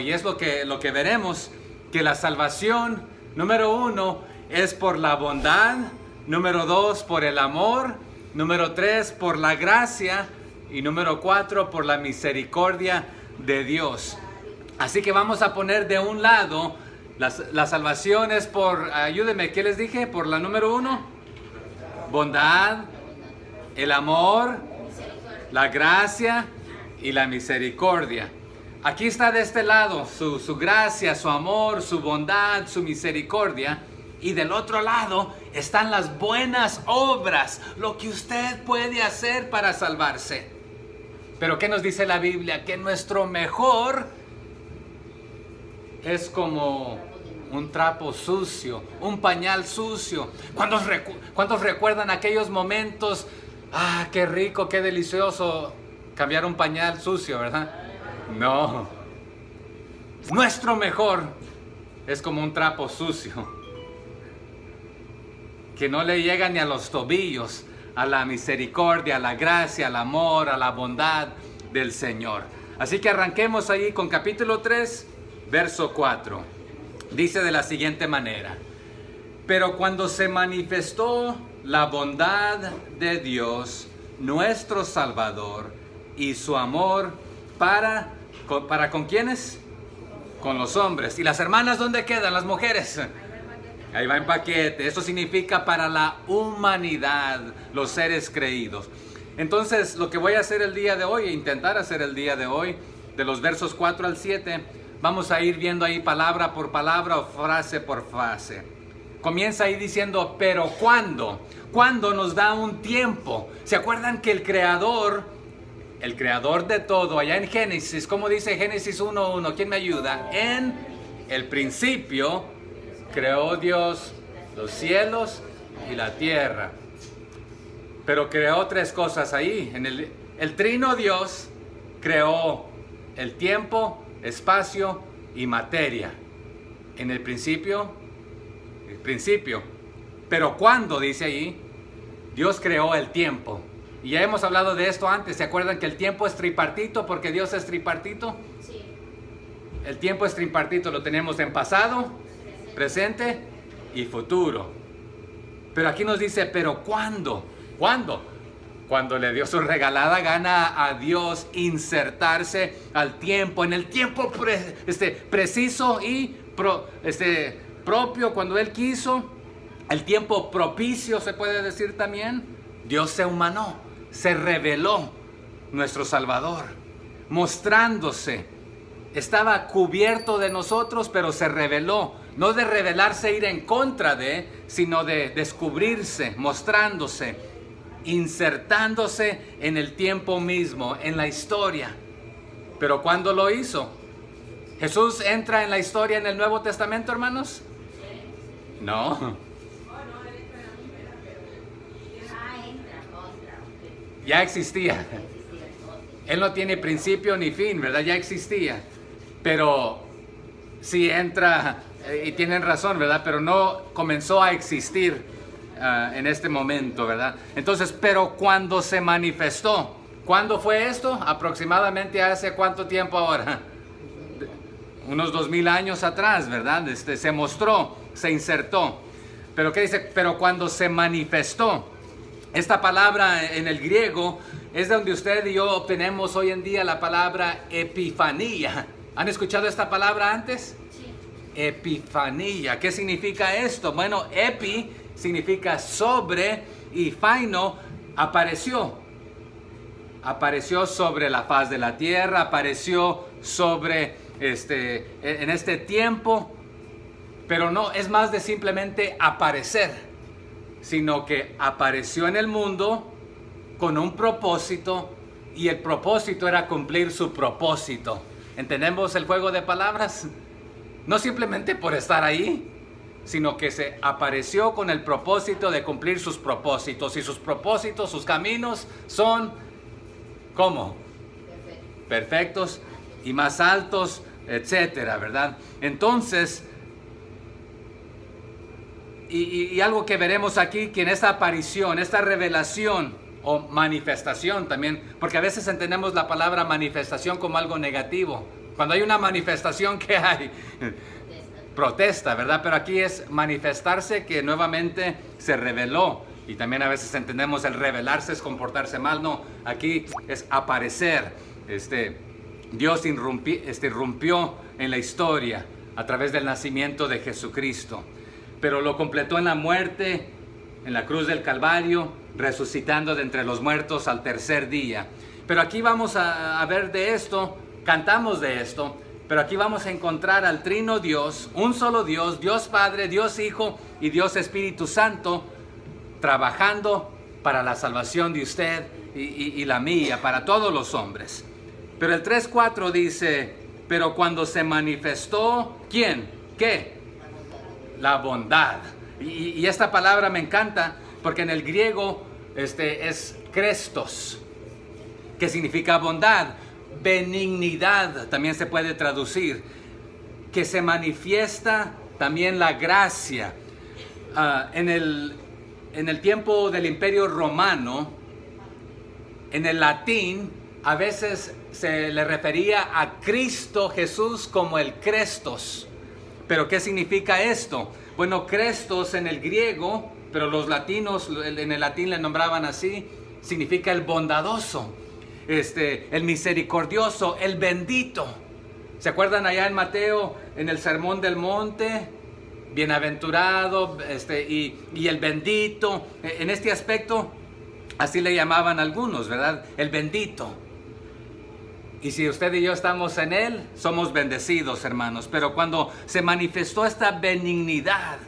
y es lo que veremos, que la salvación, número 1, es por la bondad, número 2, por el amor, número 3, por la gracia, y número 4, por la misericordia de Dios. Así que vamos a poner de un lado, la salvación es por, ayúdenme, ¿qué les dije? Por la número 1, bondad, el amor, la gracia y la misericordia. Aquí está de este lado su gracia, su amor, su bondad, su misericordia. Y del otro lado están las buenas obras, lo que usted puede hacer para salvarse. Pero ¿qué nos dice la Biblia? Que nuestro mejor es como un trapo sucio, un pañal sucio. ¿Cuántos recuerdan aquellos momentos? Ah, qué rico, qué delicioso cambiar un pañal sucio, ¿verdad? No. Nuestro mejor es como un trapo sucio, que no le llega ni a los tobillos a la misericordia, a la gracia, al amor, a la bondad del Señor. Así que arranquemos ahí con capítulo 3, verso 4. Dice de la siguiente manera: pero cuando se manifestó la bondad de Dios, nuestro Salvador, y su amor para ¿con quiénes? Con los hombres. ¿Y las hermanas dónde quedan? Las mujeres. Ahí va en paquete. Esto significa para la humanidad, los seres creídos. Entonces, lo que voy a hacer el día de hoy, intentar hacer el día de hoy, de los versos 4 al 7, vamos a ir viendo ahí palabra por palabra o frase por frase. Comienza ahí diciendo, pero ¿cuándo? ¿Cuándo nos da un tiempo? ¿Se acuerdan que el creador de todo, allá en Génesis, ¿cómo dice Génesis 1:1? ¿Quién me ayuda? En el principio creó Dios los cielos y la tierra. Pero creó tres cosas ahí. El trino Dios creó el tiempo, espacio y materia. En el principio. Pero ¿cuándo? Dice ahí, Dios creó el tiempo. Y ya hemos hablado de esto antes. ¿Se acuerdan que el tiempo es tripartito porque Dios es tripartito? Sí. El tiempo es tripartito. Lo tenemos en pasado, presente y futuro. Pero aquí nos dice, ¿pero cuándo? ¿Cuándo? Cuando le dio su regalada gana a Dios insertarse al tiempo, en el tiempo preciso y propio, cuando Él quiso, el tiempo propicio se puede decir también. Dios se humanó, se reveló, nuestro Salvador, mostrándose. Estaba cubierto de nosotros, pero se reveló. No de revelarse, ir en contra de, sino de descubrirse, mostrándose, insertándose en el tiempo mismo, en la historia. Pero ¿cuándo lo hizo? ¿Jesús entra en la historia en el Nuevo Testamento, hermanos? No. Ya existía. Él no tiene principio ni fin, ¿verdad? Ya existía. Pero sí entra, y tienen razón, ¿verdad? Pero no comenzó a existir en este momento, ¿verdad? Entonces, pero cuando se manifestó, ¿cuándo fue esto? Aproximadamente hace ¿cuánto tiempo ahora? Unos 2000 años atrás, ¿verdad? Se mostró, se insertó. Pero ¿qué dice? Pero cuando se manifestó. Esta palabra en el griego es de donde usted y yo obtenemos hoy en día la palabra epifanía. ¿Han escuchado esta palabra antes? Sí. Epifanía. ¿Qué significa esto? Bueno, epi significa sobre y faino, apareció. Apareció sobre la faz de la tierra, apareció sobre en este tiempo, pero no es más de simplemente aparecer, sino que apareció en el mundo con un propósito, y el propósito era cumplir su propósito. ¿Entendemos el juego de palabras? No simplemente por estar ahí, sino que se apareció con el propósito de cumplir sus propósitos, y sus propósitos, sus caminos son, ¿cómo? Perfectos y más altos, etcétera, ¿verdad? Entonces, y algo que veremos aquí, que en esta aparición, esta revelación o manifestación también, porque a veces entendemos la palabra manifestación como algo negativo, Cuando hay una manifestación, ¿qué hay? Protesta, ¿verdad? Pero aquí es manifestarse, que nuevamente se reveló. Y también a veces entendemos el revelarse es comportarse mal. No, aquí es aparecer. Dios irrumpió en la historia a través del nacimiento de Jesucristo. Pero lo completó en la muerte, en la cruz del Calvario, resucitando de entre los muertos al tercer día. Pero aquí vamos a ver de esto, cantamos de esto, pero aquí vamos a encontrar al Trino Dios, un solo Dios, Dios Padre, Dios Hijo y Dios Espíritu Santo, trabajando para la salvación de usted y la mía, para todos los hombres. Pero el 3:4 dice, pero cuando se manifestó, ¿quién? ¿Qué? La bondad. Y esta palabra me encanta porque en el griego es Christos, que significa bondad. Benignidad también se puede traducir, que se manifiesta también la gracia. En el tiempo del Imperio Romano, en el latín, a veces se le refería a Cristo Jesús como el Crestos. ¿Pero qué significa esto? Bueno, Crestos en el griego, pero los latinos en el latín le nombraban así, significa el bondadoso, el misericordioso, el bendito. ¿Se acuerdan allá en Mateo, en el Sermón del Monte? Bienaventurado y el bendito. En este aspecto, así le llamaban algunos, ¿verdad? El bendito. Y si usted y yo estamos en Él, somos bendecidos, hermanos. Pero cuando se manifestó esta benignidad,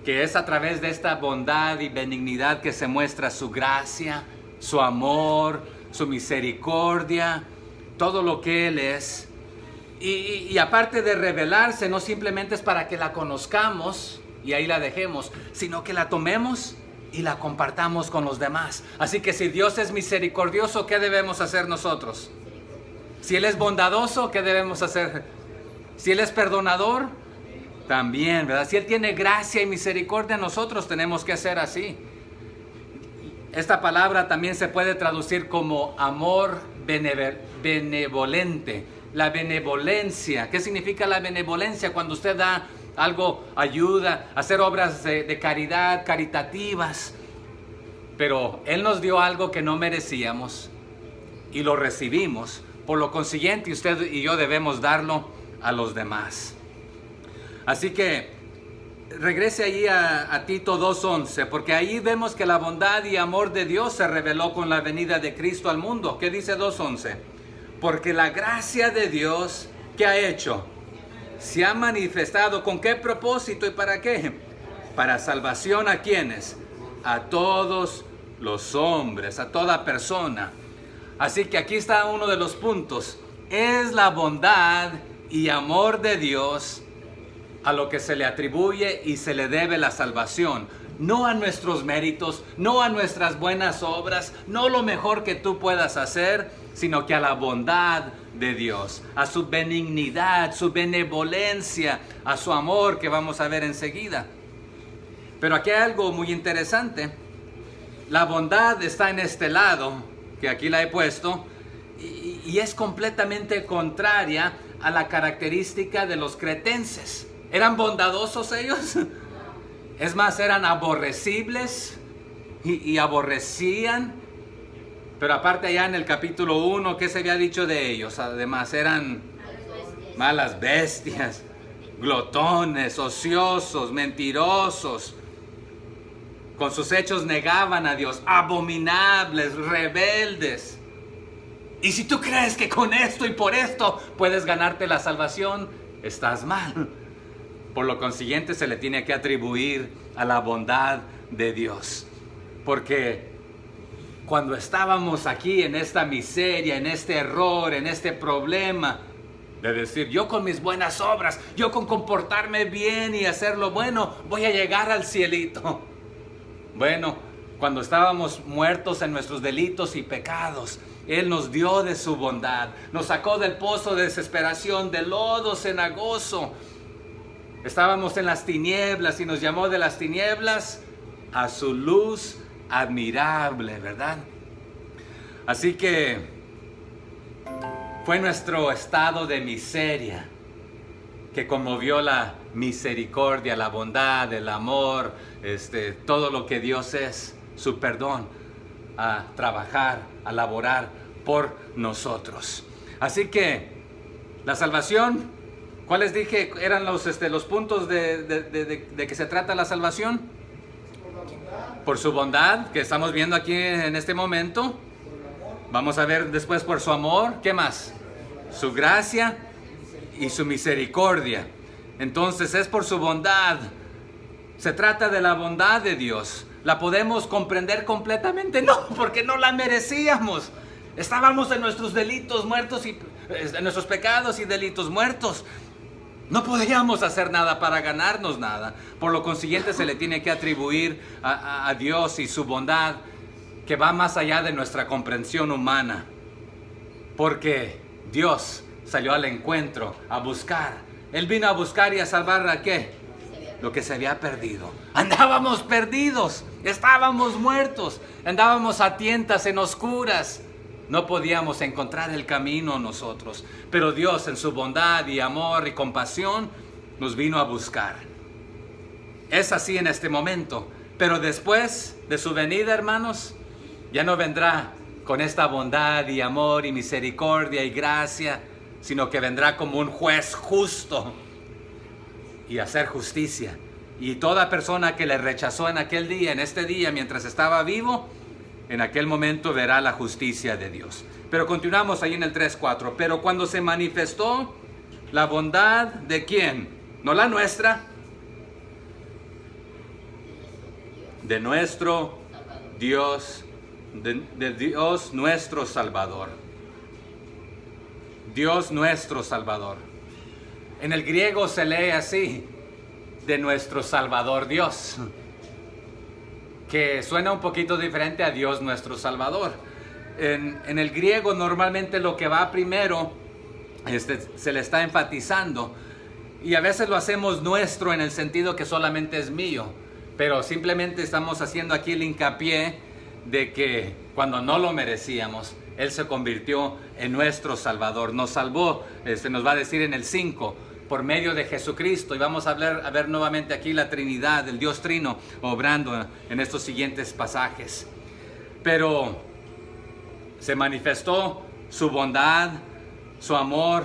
que es a través de esta bondad y benignidad que se muestra su gracia, su amor, su misericordia, todo lo que Él es. Y aparte de revelarse, no simplemente es para que la conozcamos y ahí la dejemos, sino que la tomemos y la compartamos con los demás. Así que si Dios es misericordioso, ¿qué debemos hacer nosotros? Si Él es bondadoso, ¿qué debemos hacer? Si Él es perdonador, también, ¿verdad? Si Él tiene gracia y misericordia, nosotros tenemos que hacer así. Esta palabra también se puede traducir como amor benevolente. La benevolencia. ¿Qué significa la benevolencia? Cuando usted da algo, ayuda, hacer obras de caridad, caritativas. Pero Él nos dio algo que no merecíamos y lo recibimos. Por lo consiguiente, usted y yo debemos darlo a los demás. Así que regrese allí a Tito 2:11, porque ahí vemos que la bondad y amor de Dios se reveló con la venida de Cristo al mundo. ¿Qué dice 2:11? Porque la gracia de Dios, ¿qué ha hecho? Se ha manifestado. ¿Con qué propósito y para qué? Para salvación ¿a quiénes? A todos los hombres, a toda persona. Así que aquí está uno de los puntos. Es la bondad y amor de Dios a lo que se le atribuye y se le debe la salvación. No a nuestros méritos, no a nuestras buenas obras, no lo mejor que tú puedas hacer, sino que a la bondad de Dios, a su benignidad, su benevolencia, a su amor que vamos a ver enseguida. Pero aquí hay algo muy interesante. La bondad está en este lado, que aquí la he puesto, y es completamente contraria a la característica de los cretenses. ¿Eran bondadosos ellos? Es más, eran aborrecibles y aborrecían. Pero aparte allá en el capítulo 1, ¿qué se había dicho de ellos? Además, eran malas bestias, glotones, ociosos, mentirosos. Con sus hechos negaban a Dios, abominables, rebeldes. Y si tú crees que con esto y por esto puedes ganarte la salvación, estás mal. Por lo consiguiente, se le tiene que atribuir a la bondad de Dios. Porque cuando estábamos aquí en esta miseria, en este error, en este problema, de decir, yo con mis buenas obras, yo con comportarme bien y hacer lo bueno, voy a llegar al cielito. Bueno, cuando estábamos muertos en nuestros delitos y pecados, Él nos dio de su bondad, nos sacó del pozo de desesperación, del lodo cenagoso. Estábamos en las tinieblas y nos llamó de las tinieblas a su luz admirable, ¿verdad? Así que Fue nuestro estado de miseria que conmovió la misericordia, la bondad, el amor, todo lo que Dios es, su perdón, a trabajar, a laborar por nosotros. Así que la salvación, ¿cuáles dije eran los puntos de que se trata la salvación? Por su bondad, que estamos viendo aquí en este momento. Vamos a ver después por su amor. ¿Qué más? Su gracia y su misericordia. Entonces es por su bondad. Se trata de la bondad de Dios. ¿La podemos comprender completamente? No, porque no la merecíamos. Estábamos en nuestros delitos muertos y en nuestros pecados y delitos muertos. No podíamos hacer nada para ganarnos nada. Por lo consiguiente se le tiene que atribuir a Dios y su bondad, que va más allá de nuestra comprensión humana. Porque Dios salió al encuentro a buscar. Él vino a buscar y a salvar ¿a qué? Lo que se había perdido. Andábamos perdidos, estábamos muertos, andábamos a tientas en oscuras. No podíamos encontrar el camino nosotros, pero Dios en su bondad y amor y compasión nos vino a buscar. Es así en este momento, pero después de su venida, hermanos, ya no vendrá con esta bondad y amor y misericordia y gracia, sino que vendrá como un juez justo y hacer justicia. Y toda persona que le rechazó en aquel día, en este día, mientras estaba vivo, en aquel momento verá la justicia de Dios. Pero continuamos ahí en el 3:4. Pero cuando se manifestó la bondad de ¿quién? No la nuestra, de nuestro Dios, de Dios nuestro Salvador. Dios nuestro Salvador. En el griego se lee así, de nuestro Salvador Dios, que suena un poquito diferente a Dios nuestro Salvador. En el griego normalmente lo que va primero se le está enfatizando, y a veces lo hacemos nuestro en el sentido que solamente es mío, pero simplemente estamos haciendo aquí el hincapié de que cuando no lo merecíamos, Él se convirtió en nuestro Salvador, nos salvó, nos va a decir en el 5, por medio de Jesucristo. Y vamos a ver nuevamente aquí la Trinidad, el Dios Trino, obrando en estos siguientes pasajes. Pero se manifestó su bondad, su amor.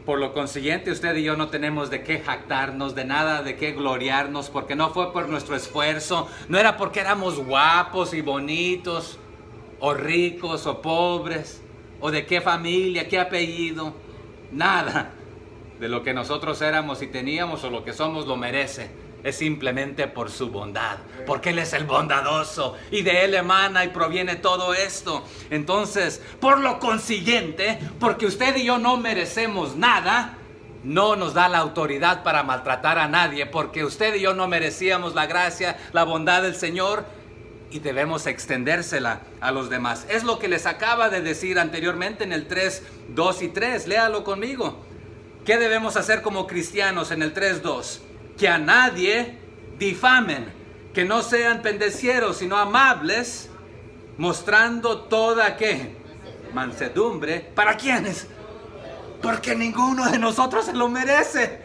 Por lo consiguiente, usted y yo no tenemos de qué jactarnos, de nada de qué gloriarnos, porque no fue por nuestro esfuerzo, no era porque éramos guapos y bonitos, o ricos o pobres, o de qué familia, qué apellido. Nada de lo que nosotros éramos y teníamos o lo que somos lo merece. Es simplemente por su bondad, porque Él es el bondadoso y de Él emana y proviene todo esto. Entonces, por lo consiguiente, porque usted y yo no merecemos nada, no nos da la autoridad para maltratar a nadie, porque usted y yo no merecíamos la gracia, la bondad del Señor, y debemos extendérsela a los demás. Es lo que les acaba de decir anteriormente en el 3:2 y 3. Léalo conmigo. ¿Qué debemos hacer como cristianos en el 3:2? Que a nadie difamen, que no sean pendecieros, sino amables, mostrando toda ¿qué? Mansedumbre. ¿Para quiénes? Porque ninguno de nosotros se lo merece.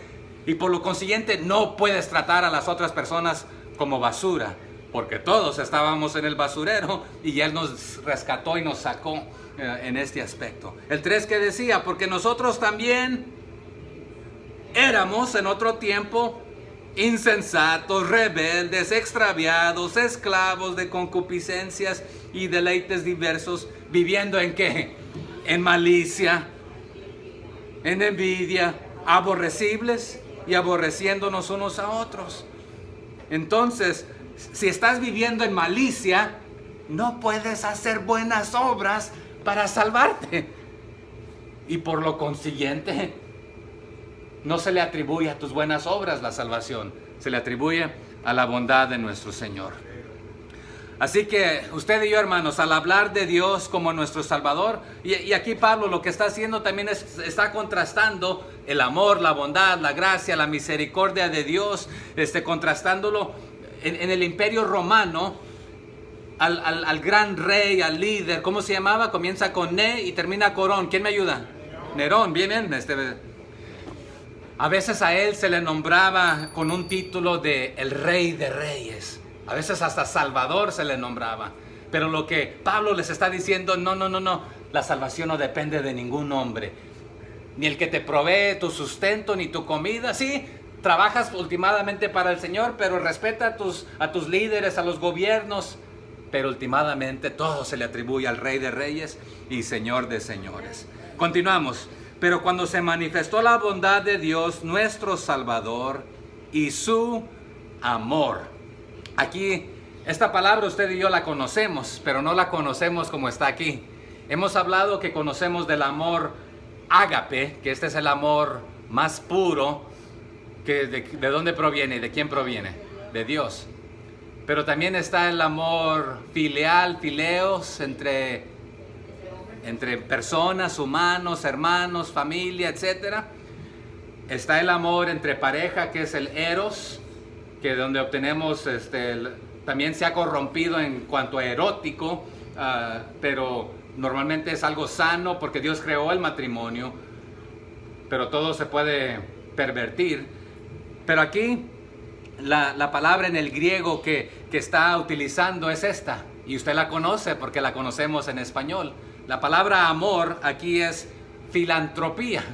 Y por lo consiguiente no puedes tratar a las otras personas como basura, porque todos estábamos en el basurero y Él nos rescató y nos sacó en este aspecto. El 3 que decía, porque nosotros también éramos en otro tiempo insensatos, rebeldes, extraviados, esclavos de concupiscencias y deleites diversos, viviendo ¿en qué? En malicia, en envidia, aborrecibles y aborreciéndonos unos a otros. Entonces, si estás viviendo en malicia, no puedes hacer buenas obras para salvarte. Y por lo consiguiente, no se le atribuye a tus buenas obras la salvación, se le atribuye a la bondad de nuestro Señor. Así que usted y yo, hermanos, al hablar de Dios como nuestro Salvador, y aquí Pablo lo que está haciendo también está contrastando el amor, la bondad, la gracia, la misericordia de Dios, contrastándolo. En el Imperio Romano, al gran rey, al líder, ¿cómo se llamaba? Comienza con Ne y termina Corón. ¿Quién me ayuda? Nerón, bien, bien. A veces a él se le nombraba con un título de el Rey de Reyes. A veces hasta Salvador se le nombraba. Pero lo que Pablo les está diciendo, no. La salvación no depende de ningún hombre. Ni el que te provee tu sustento, ni tu comida. Sí, trabajas ultimadamente para el Señor, pero respeta a tus líderes, a los gobiernos. Pero ultimadamente todo se le atribuye al Rey de Reyes y Señor de Señores. Continuamos. Pero cuando se manifestó la bondad de Dios, nuestro Salvador, y su amor. Aquí, esta palabra usted y yo la conocemos, pero no la conocemos como está aquí. Hemos hablado que conocemos del amor ágape, que este es el amor más puro. ¿De dónde proviene? ¿De quién proviene? De Dios. Pero también está el amor filial, fileos, entre personas, humanos, hermanos, familia, etc. Está el amor entre pareja, que es el eros, que donde obtenemos, también se ha corrompido en cuanto a erótico, pero normalmente es algo sano porque Dios creó el matrimonio, pero todo se puede pervertir. Pero aquí la palabra en el griego que está utilizando es esta, y usted la conoce porque la conocemos en español. La palabra amor aquí es filantropía.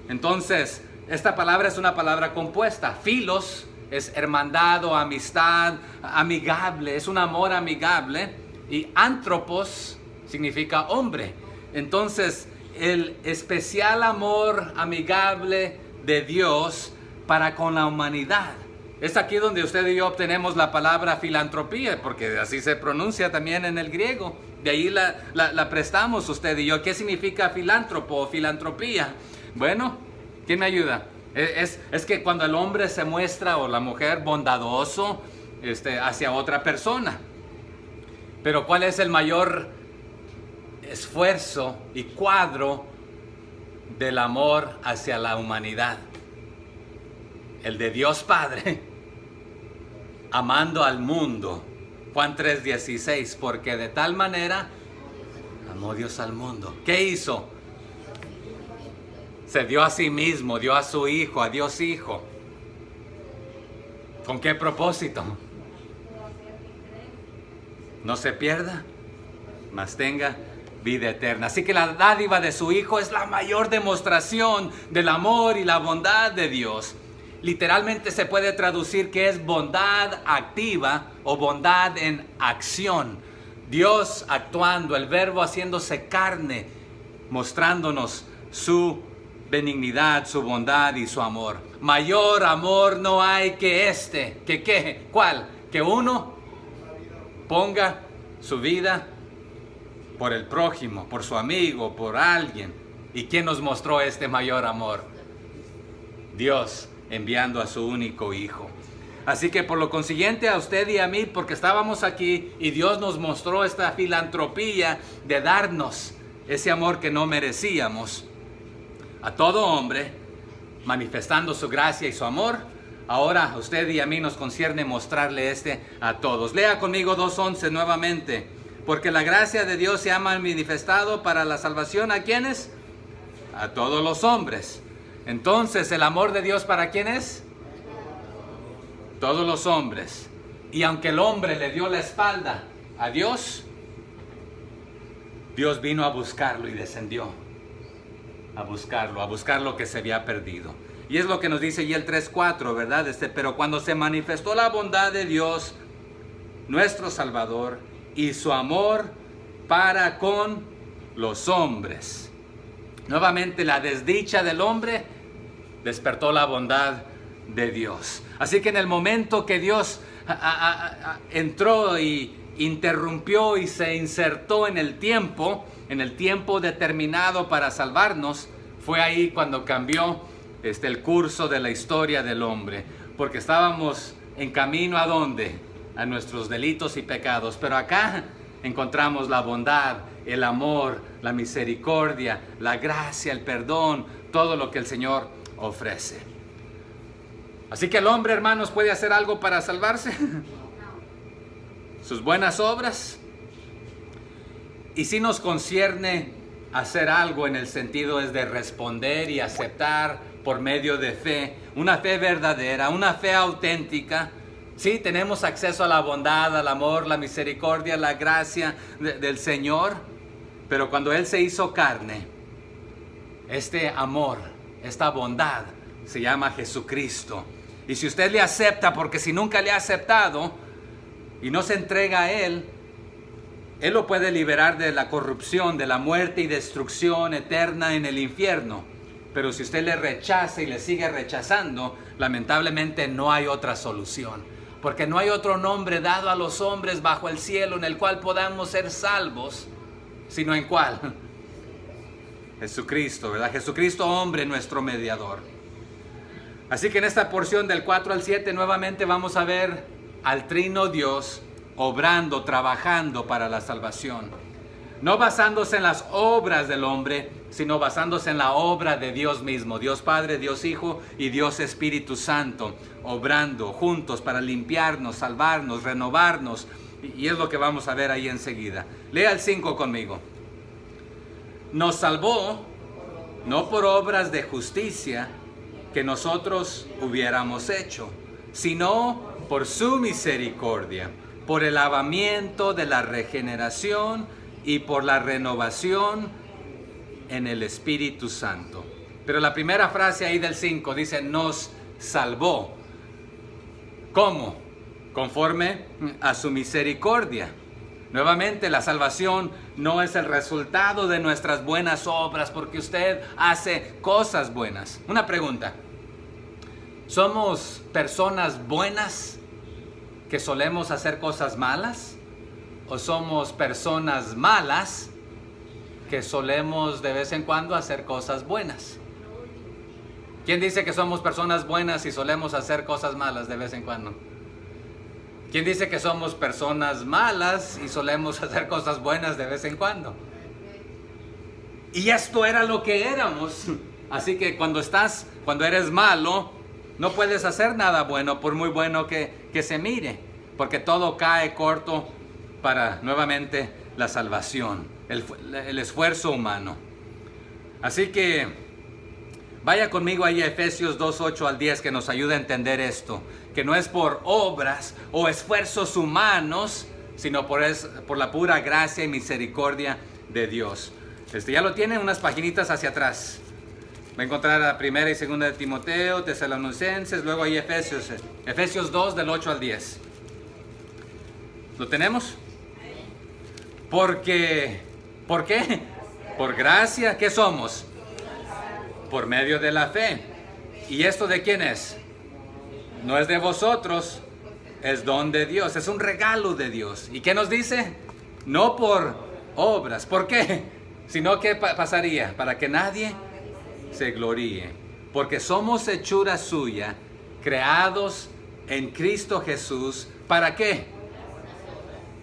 Entonces, esta palabra es una palabra compuesta. Filos es hermandad o amistad, amigable, es un amor amigable. Y antropos significa hombre. Entonces, el especial amor amigable de Dios para con la humanidad. Es aquí donde usted y yo obtenemos la palabra filantropía, porque así se pronuncia también en el griego. De ahí la prestamos usted y yo. ¿Qué significa filántropo o filantropía? Bueno, ¿quién me ayuda? Es que cuando el hombre se muestra, o la mujer, bondadoso hacia otra persona. Pero ¿cuál es el mayor esfuerzo y cuadro del amor hacia la humanidad? El de Dios Padre, amando al mundo. Juan 3:16, porque de tal manera amó Dios al mundo. ¿Qué hizo? Se dio a sí mismo, dio a su Hijo, a Dios Hijo. ¿Con qué propósito? No se pierda, mas tenga vida eterna. Así que la dádiva de su Hijo es la mayor demostración del amor y la bondad de Dios. Literalmente se puede traducir que es bondad activa o bondad en acción. Dios actuando, el Verbo haciéndose carne, mostrándonos su benignidad, su bondad y su amor. Mayor amor no hay que ¿qué? ¿Cuál? Que uno ponga su vida por el prójimo, por su amigo, por alguien. ¿Y quién nos mostró este mayor amor? Dios, enviando a su único Hijo. Así que por lo consiguiente a usted y a mí, porque estábamos aquí y Dios nos mostró esta filantropía de darnos ese amor que no merecíamos, a todo hombre, manifestando su gracia y su amor, ahora a usted y a mí nos concierne mostrarle a todos. Lea conmigo 2:11 nuevamente. Porque la gracia de Dios se ha manifestado para la salvación, ¿a quiénes? A todos los hombres. Entonces, ¿el amor de Dios para quién es? Todos los hombres. Y aunque el hombre le dio la espalda a Dios, Dios vino a buscarlo y descendió a buscar lo que se había perdido. Y es lo que nos dice y el 3:4, ¿verdad? Pero cuando se manifestó la bondad de Dios, nuestro Salvador, y su amor para con los hombres. Nuevamente la desdicha del hombre despertó la bondad de Dios. Así que en el momento que Dios entró y interrumpió y se insertó en el tiempo determinado para salvarnos, fue ahí cuando cambió el curso de la historia del hombre. Porque estábamos en camino ¿a dónde? A nuestros delitos y pecados. Pero acá encontramos la bondad, el amor, la misericordia, la gracia, el perdón, todo lo que el Señor ofrece. Así que el hombre, hermanos, ¿puede hacer algo para salvarse? sus buenas obras. Y si nos concierne hacer algo en el sentido es de responder y aceptar por medio de fe, una fe verdadera, una fe auténtica. Sí, tenemos acceso a la bondad, al amor, la misericordia, la gracia del Señor, pero cuando Él se hizo carne, este amor, esta bondad, se llama Jesucristo. Y si usted le acepta, porque si nunca le ha aceptado y no se entrega a Él, Él lo puede liberar de la corrupción, de la muerte y destrucción eterna en el infierno. Pero si usted le rechaza y le sigue rechazando, lamentablemente no hay otra solución. Porque no hay otro nombre dado a los hombres bajo el cielo en el cual podamos ser salvos, sino en cuál. Jesucristo, ¿verdad? Jesucristo hombre, nuestro mediador. Así que en esta porción del 4 al 7 nuevamente vamos a ver al Trino Dios obrando, trabajando para la salvación. No basándose en las obras del hombre, sino basándose en la obra de Dios mismo. Dios Padre, Dios Hijo y Dios Espíritu Santo, obrando juntos para limpiarnos, salvarnos, renovarnos. Y es lo que vamos a ver ahí enseguida. Lea el 5 conmigo. Nos salvó, no por obras de justicia que nosotros hubiéramos hecho, sino por su misericordia, por el lavamiento de la regeneración y por la renovación en el Espíritu Santo. Pero la primera frase ahí del 5 dice, nos salvó. ¿Cómo? Conforme a su misericordia. Nuevamente, la salvación no es el resultado de nuestras buenas obras, porque usted hace cosas buenas. Una pregunta. ¿Somos personas buenas que solemos hacer cosas malas? ¿O somos personas malas que solemos de vez en cuando hacer cosas buenas? ¿Quién dice que somos personas buenas y solemos hacer cosas malas de vez en cuando? ¿Quién dice que somos personas malas y solemos hacer cosas buenas de vez en cuando? Y esto era lo que éramos. Así que cuando eres malo, no puedes hacer nada bueno, por muy bueno que se mire, porque todo cae corto para nuevamente la salvación, el esfuerzo humano. Así que vaya conmigo ahí a Efesios 2, 8 al 10, que nos ayuda a entender esto, que no es por obras o esfuerzos humanos, sino por la pura gracia y misericordia de Dios. Ya lo tienen, unas paginitas hacia atrás. Va a encontrar a 1 y 2 de Timoteo, Tesalonicenses, luego ahí Efesios 2 del 8 al 10. ¿Lo tenemos? ¿Por qué? Por gracia, ¿qué somos? Por medio de la fe. ¿Y esto de quién es? No es de vosotros, es don de Dios, es un regalo de Dios. ¿Y qué nos dice? No por obras. ¿Por qué? Sino que pasaría para que nadie se gloríe. Porque somos hechura suya, creados en Cristo Jesús. ¿Para qué?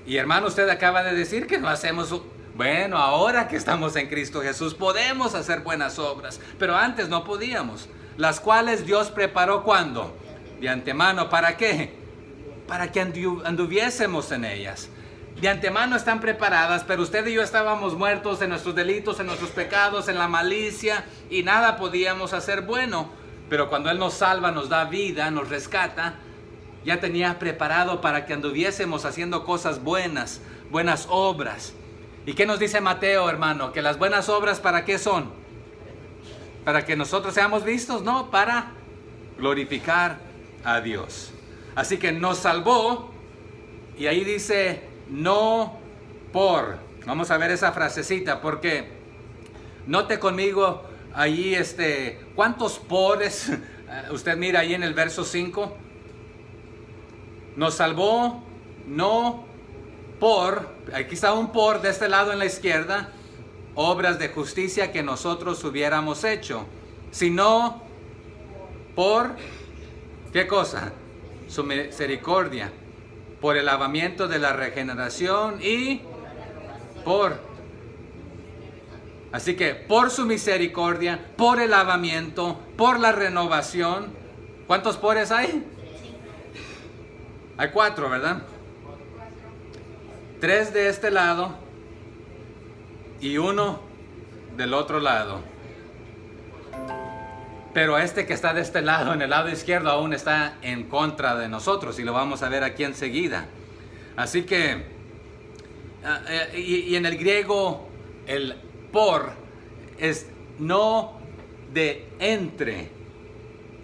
Y hermano, usted acaba de decir que no hacemos... Bueno, ahora que estamos en Cristo Jesús podemos hacer buenas obras, pero antes no podíamos, las cuales Dios preparó ¿cuándo? De antemano. ¿Para qué? Para que anduviésemos en ellas. De antemano están preparadas, pero usted y yo estábamos muertos en nuestros delitos, en nuestros pecados, en la malicia, y nada podíamos hacer bueno. Pero cuando Él nos salva, nos da vida, nos rescata, ya tenía preparado para que anduviésemos haciendo cosas buenas, buenas obras. ¿Y qué nos dice Mateo, hermano? Que las buenas obras, ¿para qué son? ¿Para que nosotros seamos vistos? No, para glorificar a Dios. Así que nos salvó, y ahí dice, no por. Vamos a ver esa frasecita, porque note conmigo ahí, ¿cuántos pores? Usted mira ahí en el verso 5. Nos salvó, no por, aquí está un por de este lado en la izquierda, obras de justicia que nosotros hubiéramos hecho, sino por, ¿qué cosa? Su misericordia, por el lavamiento de la regeneración y por. Así que por su misericordia, por el lavamiento, por la renovación. ¿Cuántos pores hay? Hay 4, ¿verdad? 3 de este lado y 1 del otro lado. Pero este que está de este lado, en el lado izquierdo, aún está en contra de nosotros, y lo vamos a ver aquí enseguida. Así que, y en el griego, el por es no de entre,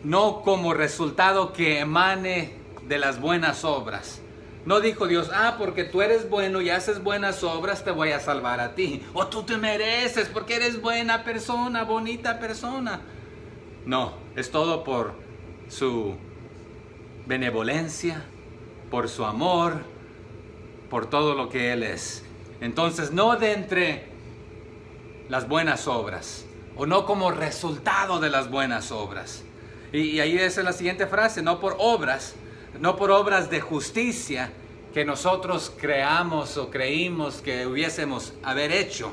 no como resultado que emane de las buenas obras. No dijo Dios, porque tú eres bueno y haces buenas obras, te voy a salvar a ti. O tú te mereces porque eres buena persona, bonita persona. No, es todo por su benevolencia, por su amor, por todo lo que Él es. Entonces, no de entre las buenas obras, o no como resultado de las buenas obras. Y ahí es la siguiente frase, no por obras de justicia que nosotros creamos o creímos que hubiésemos haber hecho,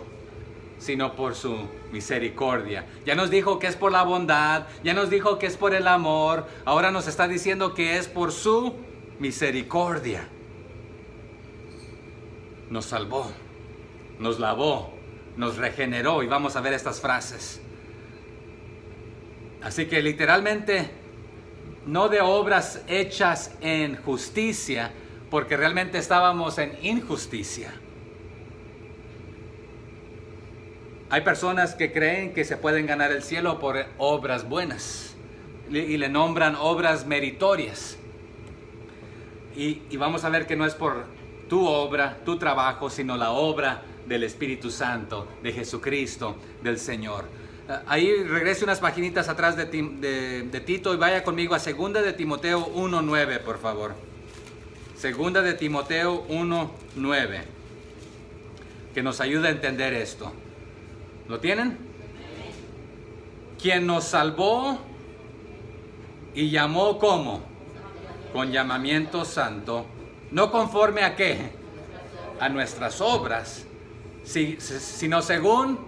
sino por su misericordia. Ya nos dijo que es por la bondad, ya nos dijo que es por el amor, ahora nos está diciendo que es por su misericordia. Nos salvó, nos lavó, nos regeneró, y vamos a ver estas frases. Así que literalmente, no de obras hechas en justicia, porque realmente estábamos en injusticia. Hay personas que creen que se pueden ganar el cielo por obras buenas y le nombran obras meritorias. Y vamos a ver que no es por tu obra, tu trabajo, sino la obra del Espíritu Santo, de Jesucristo, del Señor. Ahí regrese unas paginitas atrás de Tito y vaya conmigo a 2 de Timoteo 1:9, por favor. 2 de Timoteo 1:9, que nos ayuda a entender esto. ¿Lo tienen? Quien nos salvó y llamó ¿cómo? Con llamamiento santo, no conforme a ¿qué? A nuestras obras, sino según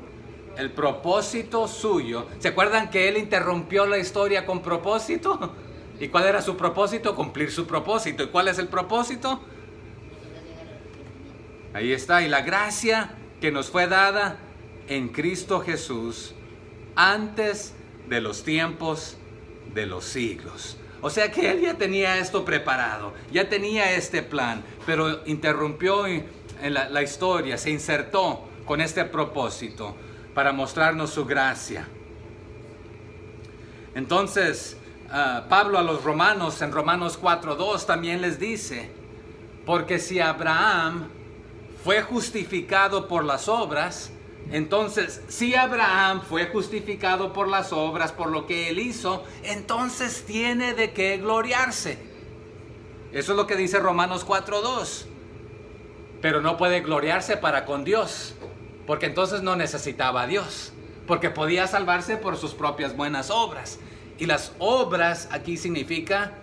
el propósito suyo. ¿Se acuerdan que Él interrumpió la historia con propósito? ¿Y cuál era su propósito? Cumplir su propósito. ¿Y cuál es el propósito? Ahí está. Y la gracia que nos fue dada en Cristo Jesús antes de los tiempos de los siglos. O sea que Él ya tenía esto preparado, ya tenía este plan, pero interrumpió en la historia, se insertó con este propósito para mostrarnos su gracia. Entonces, Pablo a los romanos, en Romanos 4:2 también les dice, porque si Abraham fue justificado por las obras, entonces si Abraham fue justificado por las obras, por lo que él hizo, entonces tiene de qué gloriarse. Eso es lo que dice Romanos 4:2. Pero no puede gloriarse para con Dios, porque entonces no necesitaba a Dios, porque podía salvarse por sus propias buenas obras. Y las obras aquí significa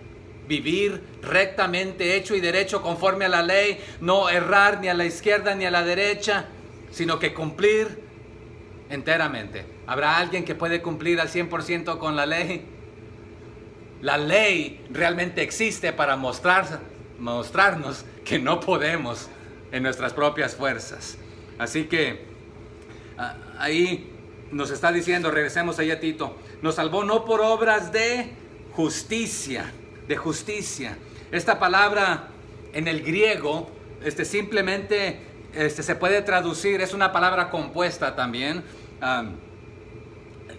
vivir rectamente, hecho y derecho conforme a la ley, no errar ni a la izquierda ni a la derecha, sino que cumplir enteramente. ¿Habrá alguien que puede cumplir al 100% con la ley? La ley realmente existe para mostrarnos que no podemos en nuestras propias fuerzas. Así que ahí nos está diciendo, regresemos allá a Tito, nos salvó no por obras de justicia, Esta palabra en el griego simplemente se puede traducir, es una palabra compuesta también,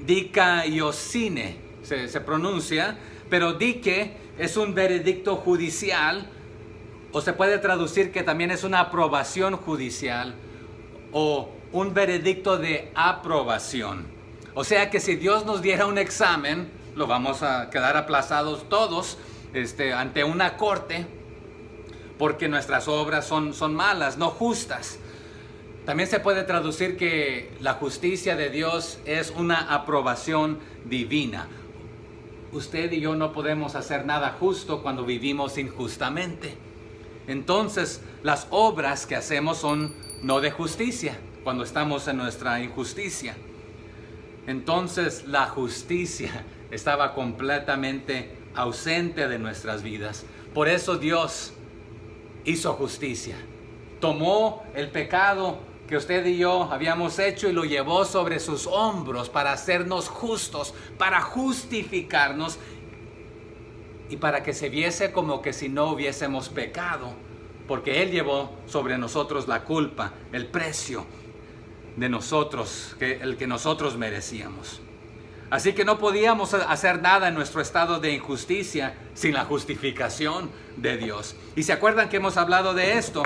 dikaiosine se pronuncia, pero dike es un veredicto judicial, o se puede traducir que también es una aprobación judicial, o un veredicto de aprobación. O sea que si Dios nos diera un examen, lo vamos a quedar aplazados todos ante una corte, porque nuestras obras son malas, no justas. También se puede traducir que la justicia de Dios es una aprobación divina. Usted y yo no podemos hacer nada justo cuando vivimos injustamente. Entonces, las obras que hacemos son no de justicia, cuando estamos en nuestra injusticia. Entonces, la justicia estaba completamente ausente de nuestras vidas. Por eso Dios hizo justicia. tomó el pecado que usted y yo habíamos hecho y lo llevó sobre sus hombros para hacernos justos, para justificarnos y para que se viese como que si no hubiésemos pecado, porque Él llevó sobre nosotros la culpa, el precio de nosotros, el que nosotros merecíamos. Así que no podíamos hacer nada en nuestro estado de injusticia sin la justificación de Dios. Y se acuerdan que hemos hablado de esto,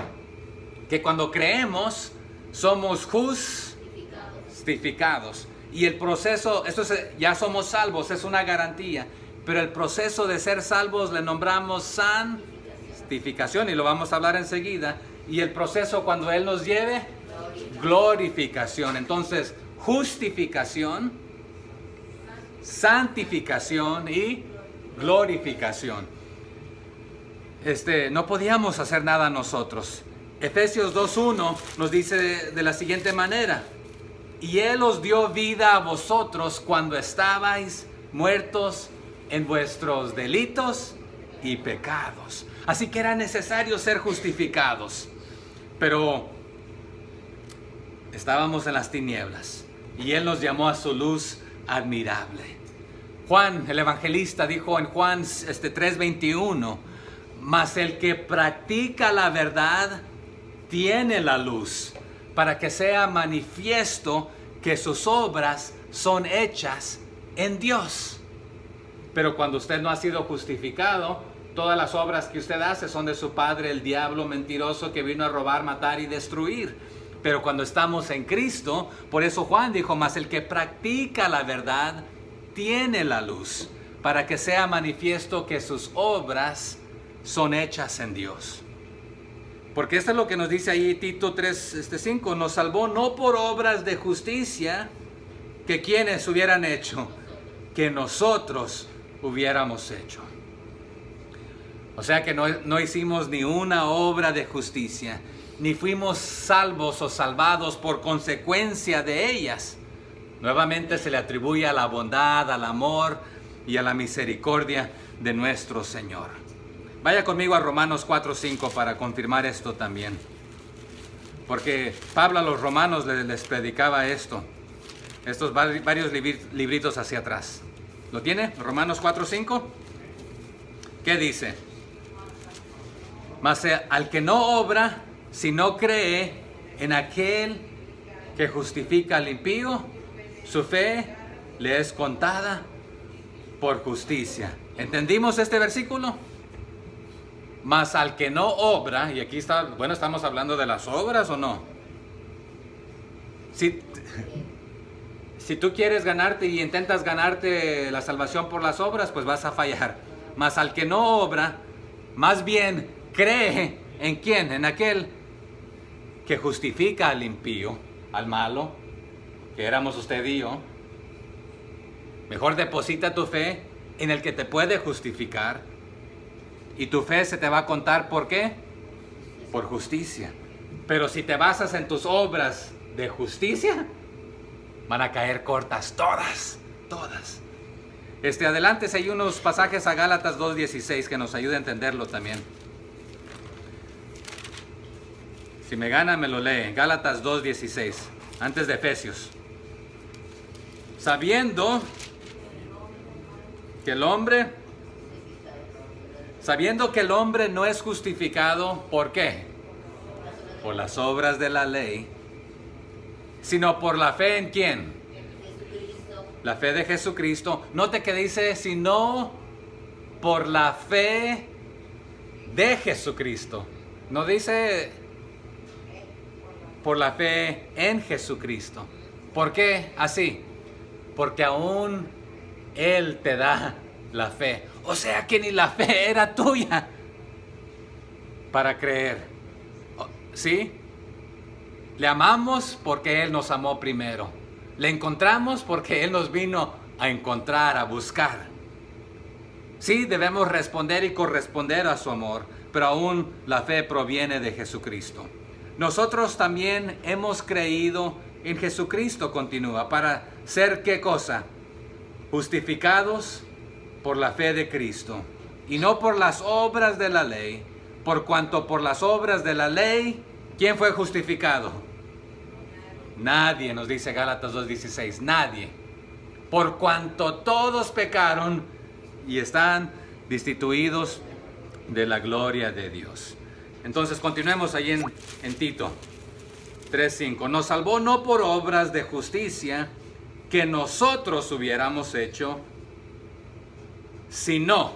que cuando creemos somos justificados. Y el proceso, ya somos salvos, es una garantía. Pero el proceso de ser salvos le nombramos santificación y lo vamos a hablar enseguida. Y el proceso cuando Él nos lleve, glorificación. Entonces, justificación, santificación y glorificación. No podíamos hacer nada nosotros. Efesios 2:1 nos dice de la siguiente manera: y Él os dio vida a vosotros cuando estabais muertos en vuestros delitos y pecados. Así que era necesario ser justificados. Pero estábamos en las tinieblas y Él nos llamó a su luz admirable. Juan, el evangelista, dijo en Juan 3:21: mas el que practica la verdad tiene la luz, para que sea manifiesto que sus obras son hechas en Dios. Pero cuando usted no ha sido justificado, todas las obras que usted hace son de su padre, el diablo mentiroso, que vino a robar, matar y destruir. Pero cuando estamos en Cristo, por eso Juan dijo: mas el que practica la verdad tiene la luz, para que sea manifiesto que sus obras son hechas en Dios. Porque esto es lo que nos dice ahí Tito 3:5: nos salvó no por obras de justicia que quienes hubieran hecho, que nosotros hubiéramos hecho. O sea que no hicimos ni una obra de justicia, ni fuimos salvos o salvados por consecuencia de ellas. Nuevamente se le atribuye a la bondad, al amor y a la misericordia de nuestro Señor. Vaya conmigo a Romanos 4:5 para confirmar esto también. Porque Pablo a los romanos les predicaba esto. Estos varios libritos hacia atrás. ¿Lo tiene? Romanos 4:5. ¿Qué dice? Mas al que no obra, si no cree en aquel que justifica al impío, su fe le es contada por justicia. ¿Entendimos este versículo? Mas al que no obra, y aquí está, bueno, ¿estamos hablando de las obras o no? Si tú quieres ganarte y intentas ganarte la salvación por las obras, pues vas a fallar. Mas al que no obra, más bien cree en quién, en aquel que justifica al impío, al malo, que éramos usted y yo. Mejor deposita tu fe en el que te puede justificar, y tu fe se te va a contar, ¿por qué? Por justicia. Pero si te basas en tus obras de justicia, van a caer cortas todas. Adelante, hay unos pasajes a Gálatas 2:16 que nos ayuda a entenderlo también. Si me gana, me lo lee. Gálatas 2:16, antes de Efesios. Sabiendo que el hombre no es justificado, ¿por qué? Por las obras de la ley, sino por la fe en ¿quién? La fe de Jesucristo. Note que dice, sino por la fe de Jesucristo. No dice por la fe en Jesucristo. ¿Por qué así? Porque aún Él te da la fe. O sea que ni la fe era tuya para creer. ¿Sí? Le amamos porque Él nos amó primero. Le encontramos porque Él nos vino a encontrar, a buscar. Sí, debemos responder y corresponder a su amor, pero aún la fe proviene de Jesucristo. Nosotros también hemos creído en Jesucristo, continúa, para ser ¿qué cosa? Justificados por la fe de Cristo, y no por las obras de la ley, por cuanto por las obras de la ley ¿Quién fue justificado? Nadie, nos dice Gálatas 2:16, nadie. Por cuanto todos pecaron y están destituidos de la gloria de Dios. Entonces continuemos allí en Tito 3:5. Nos salvó no por obras de justicia que nosotros hubiéramos hecho, sino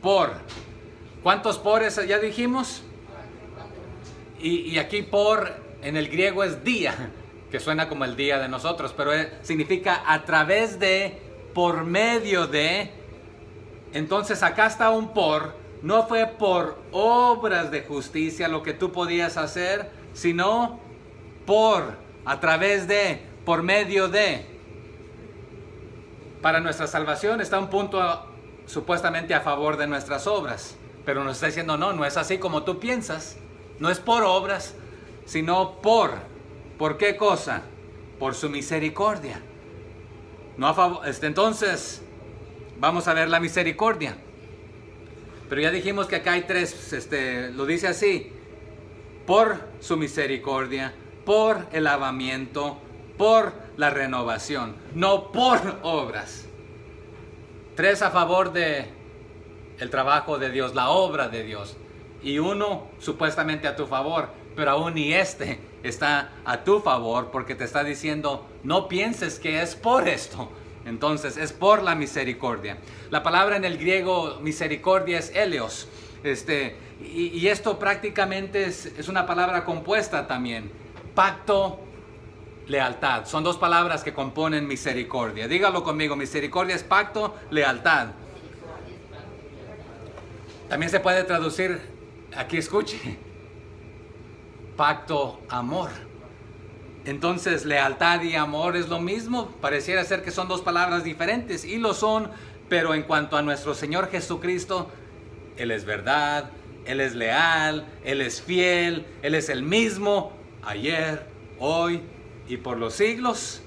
por. ¿Cuántos pores ya dijimos? Y aquí por en el griego es día, que suena como el día de nosotros, pero significa a través de, por medio de. Entonces acá está un por. No fue por obras de justicia lo que tú podías hacer, sino por, a través de, por medio de. Para nuestra salvación está un punto supuestamente a favor de nuestras obras, pero nos está diciendo no es así como tú piensas. No es por obras, sino por. ¿Por qué cosa? Por su misericordia. No a favor. Entonces, vamos a ver la misericordia. Pero ya dijimos que acá hay tres, lo dice así: por su misericordia, por el lavamiento, por la renovación, no por obras. Tres a favor de el trabajo de Dios, la obra de Dios, y uno supuestamente a tu favor, pero aún ni está a tu favor, porque te está diciendo no pienses que es por esto. Entonces es por la misericordia. La palabra en el griego misericordia es eleos. Y esto prácticamente es una palabra compuesta también. Pacto, lealtad. Son dos palabras que componen misericordia. Dígalo conmigo, misericordia es pacto, lealtad. También se puede traducir, aquí escuche, pacto, amor. Entonces, lealtad y amor es lo mismo. Pareciera ser que son dos palabras diferentes, y lo son, pero en cuanto a nuestro Señor Jesucristo, Él es verdad, Él es leal, Él es fiel, Él es el mismo, ayer, hoy y por los siglos.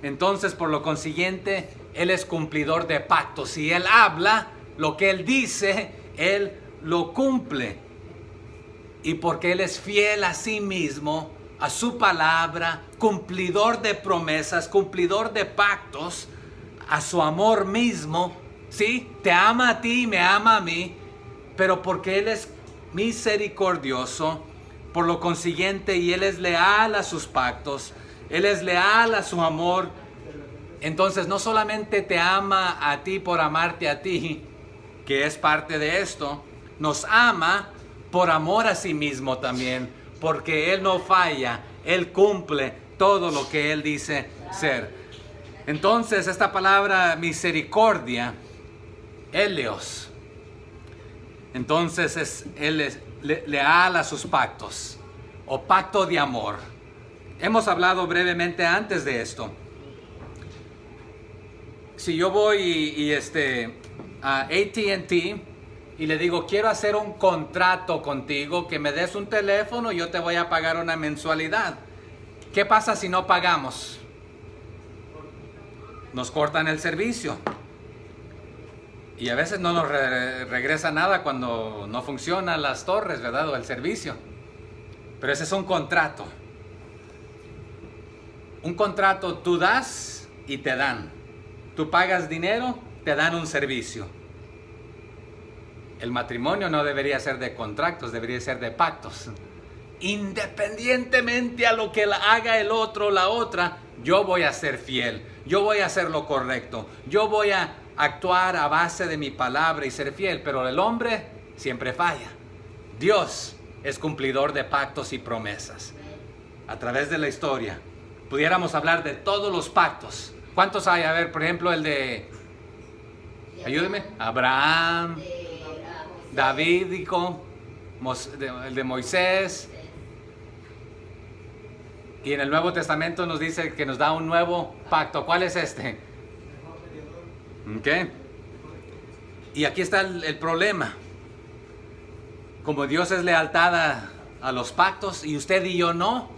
Entonces, por lo consiguiente, Él es cumplidor de pactos. Si Él habla, lo que Él dice, Él lo cumple. Y porque Él es fiel a sí mismo, a su palabra, cumplidor de promesas, cumplidor de pactos, a su amor mismo, ¿sí? Te ama a ti y me ama a mí, pero porque Él es misericordioso, por lo consiguiente, y Él es leal a sus pactos, Él es leal a su amor, entonces no solamente te ama a ti por amarte a ti, que es parte de esto, nos ama por amor a sí mismo también, porque Él no falla, Él cumple todo lo que Él dice ser. Entonces, esta palabra misericordia, eleos, entonces Él es leal a sus pactos, o pacto de amor. Hemos hablado brevemente antes de esto. Si yo voy a AT&T y le digo, quiero hacer un contrato contigo, que me des un teléfono y yo te voy a pagar una mensualidad. ¿Qué pasa si no pagamos? Nos cortan el servicio. Y a veces no nos regresa nada cuando no funcionan las torres, ¿verdad? O el servicio. Pero ese es un contrato. Un contrato, tú das y te dan. Tú pagas dinero, te dan un servicio. El matrimonio no debería ser de contratos, debería ser de pactos. Independientemente a lo que haga el otro o la otra, yo voy a ser fiel, yo voy a hacer lo correcto, yo voy a actuar a base de mi palabra y ser fiel, pero el hombre siempre falla. Dios es cumplidor de pactos y promesas. A través de la historia, pudiéramos hablar de todos los pactos. ¿Cuántos hay? A ver, por ejemplo, el de... Ayúdeme. Abraham, Davídico, el de Moisés. Y en el Nuevo Testamento nos dice que nos da un nuevo pacto. ¿Cuál es este? ¿Ok? Y aquí está el problema. Como Dios es lealtad a los pactos y usted y yo no,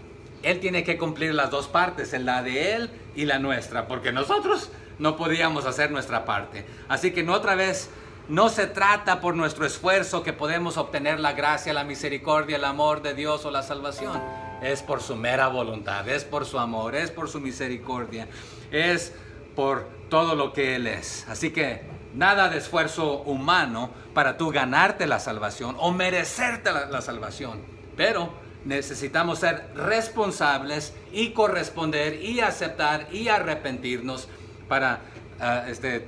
Él tiene que cumplir las dos partes, la de Él y la nuestra, porque nosotros no podíamos hacer nuestra parte. Así que no otra vez no se trata por nuestro esfuerzo que podemos obtener la gracia, la misericordia, el amor de Dios o la salvación. Es por su mera voluntad, es por su amor, es por su misericordia, es por todo lo que Él es. Así que nada de esfuerzo humano para tú ganarte la salvación o merecerte la salvación. Pero necesitamos ser responsables y corresponder y aceptar y arrepentirnos para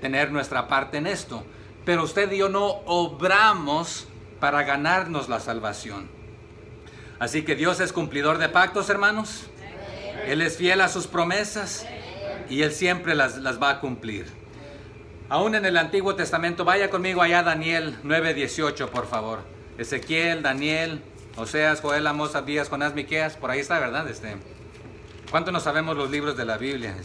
tener nuestra parte en esto. Pero usted y yo no obramos para ganarnos la salvación. Así que Dios es cumplidor de pactos, hermanos. Él es fiel a sus promesas y Él siempre las va a cumplir. Aún en el Antiguo Testamento, vaya conmigo allá a Daniel 9:18, por favor. Ezequiel, Daniel, Oseas, Joel, Amós, Abdías, Jonás, Miqueas, por ahí está, ¿verdad? ¿Cuánto nos sabemos los libros de la Biblia?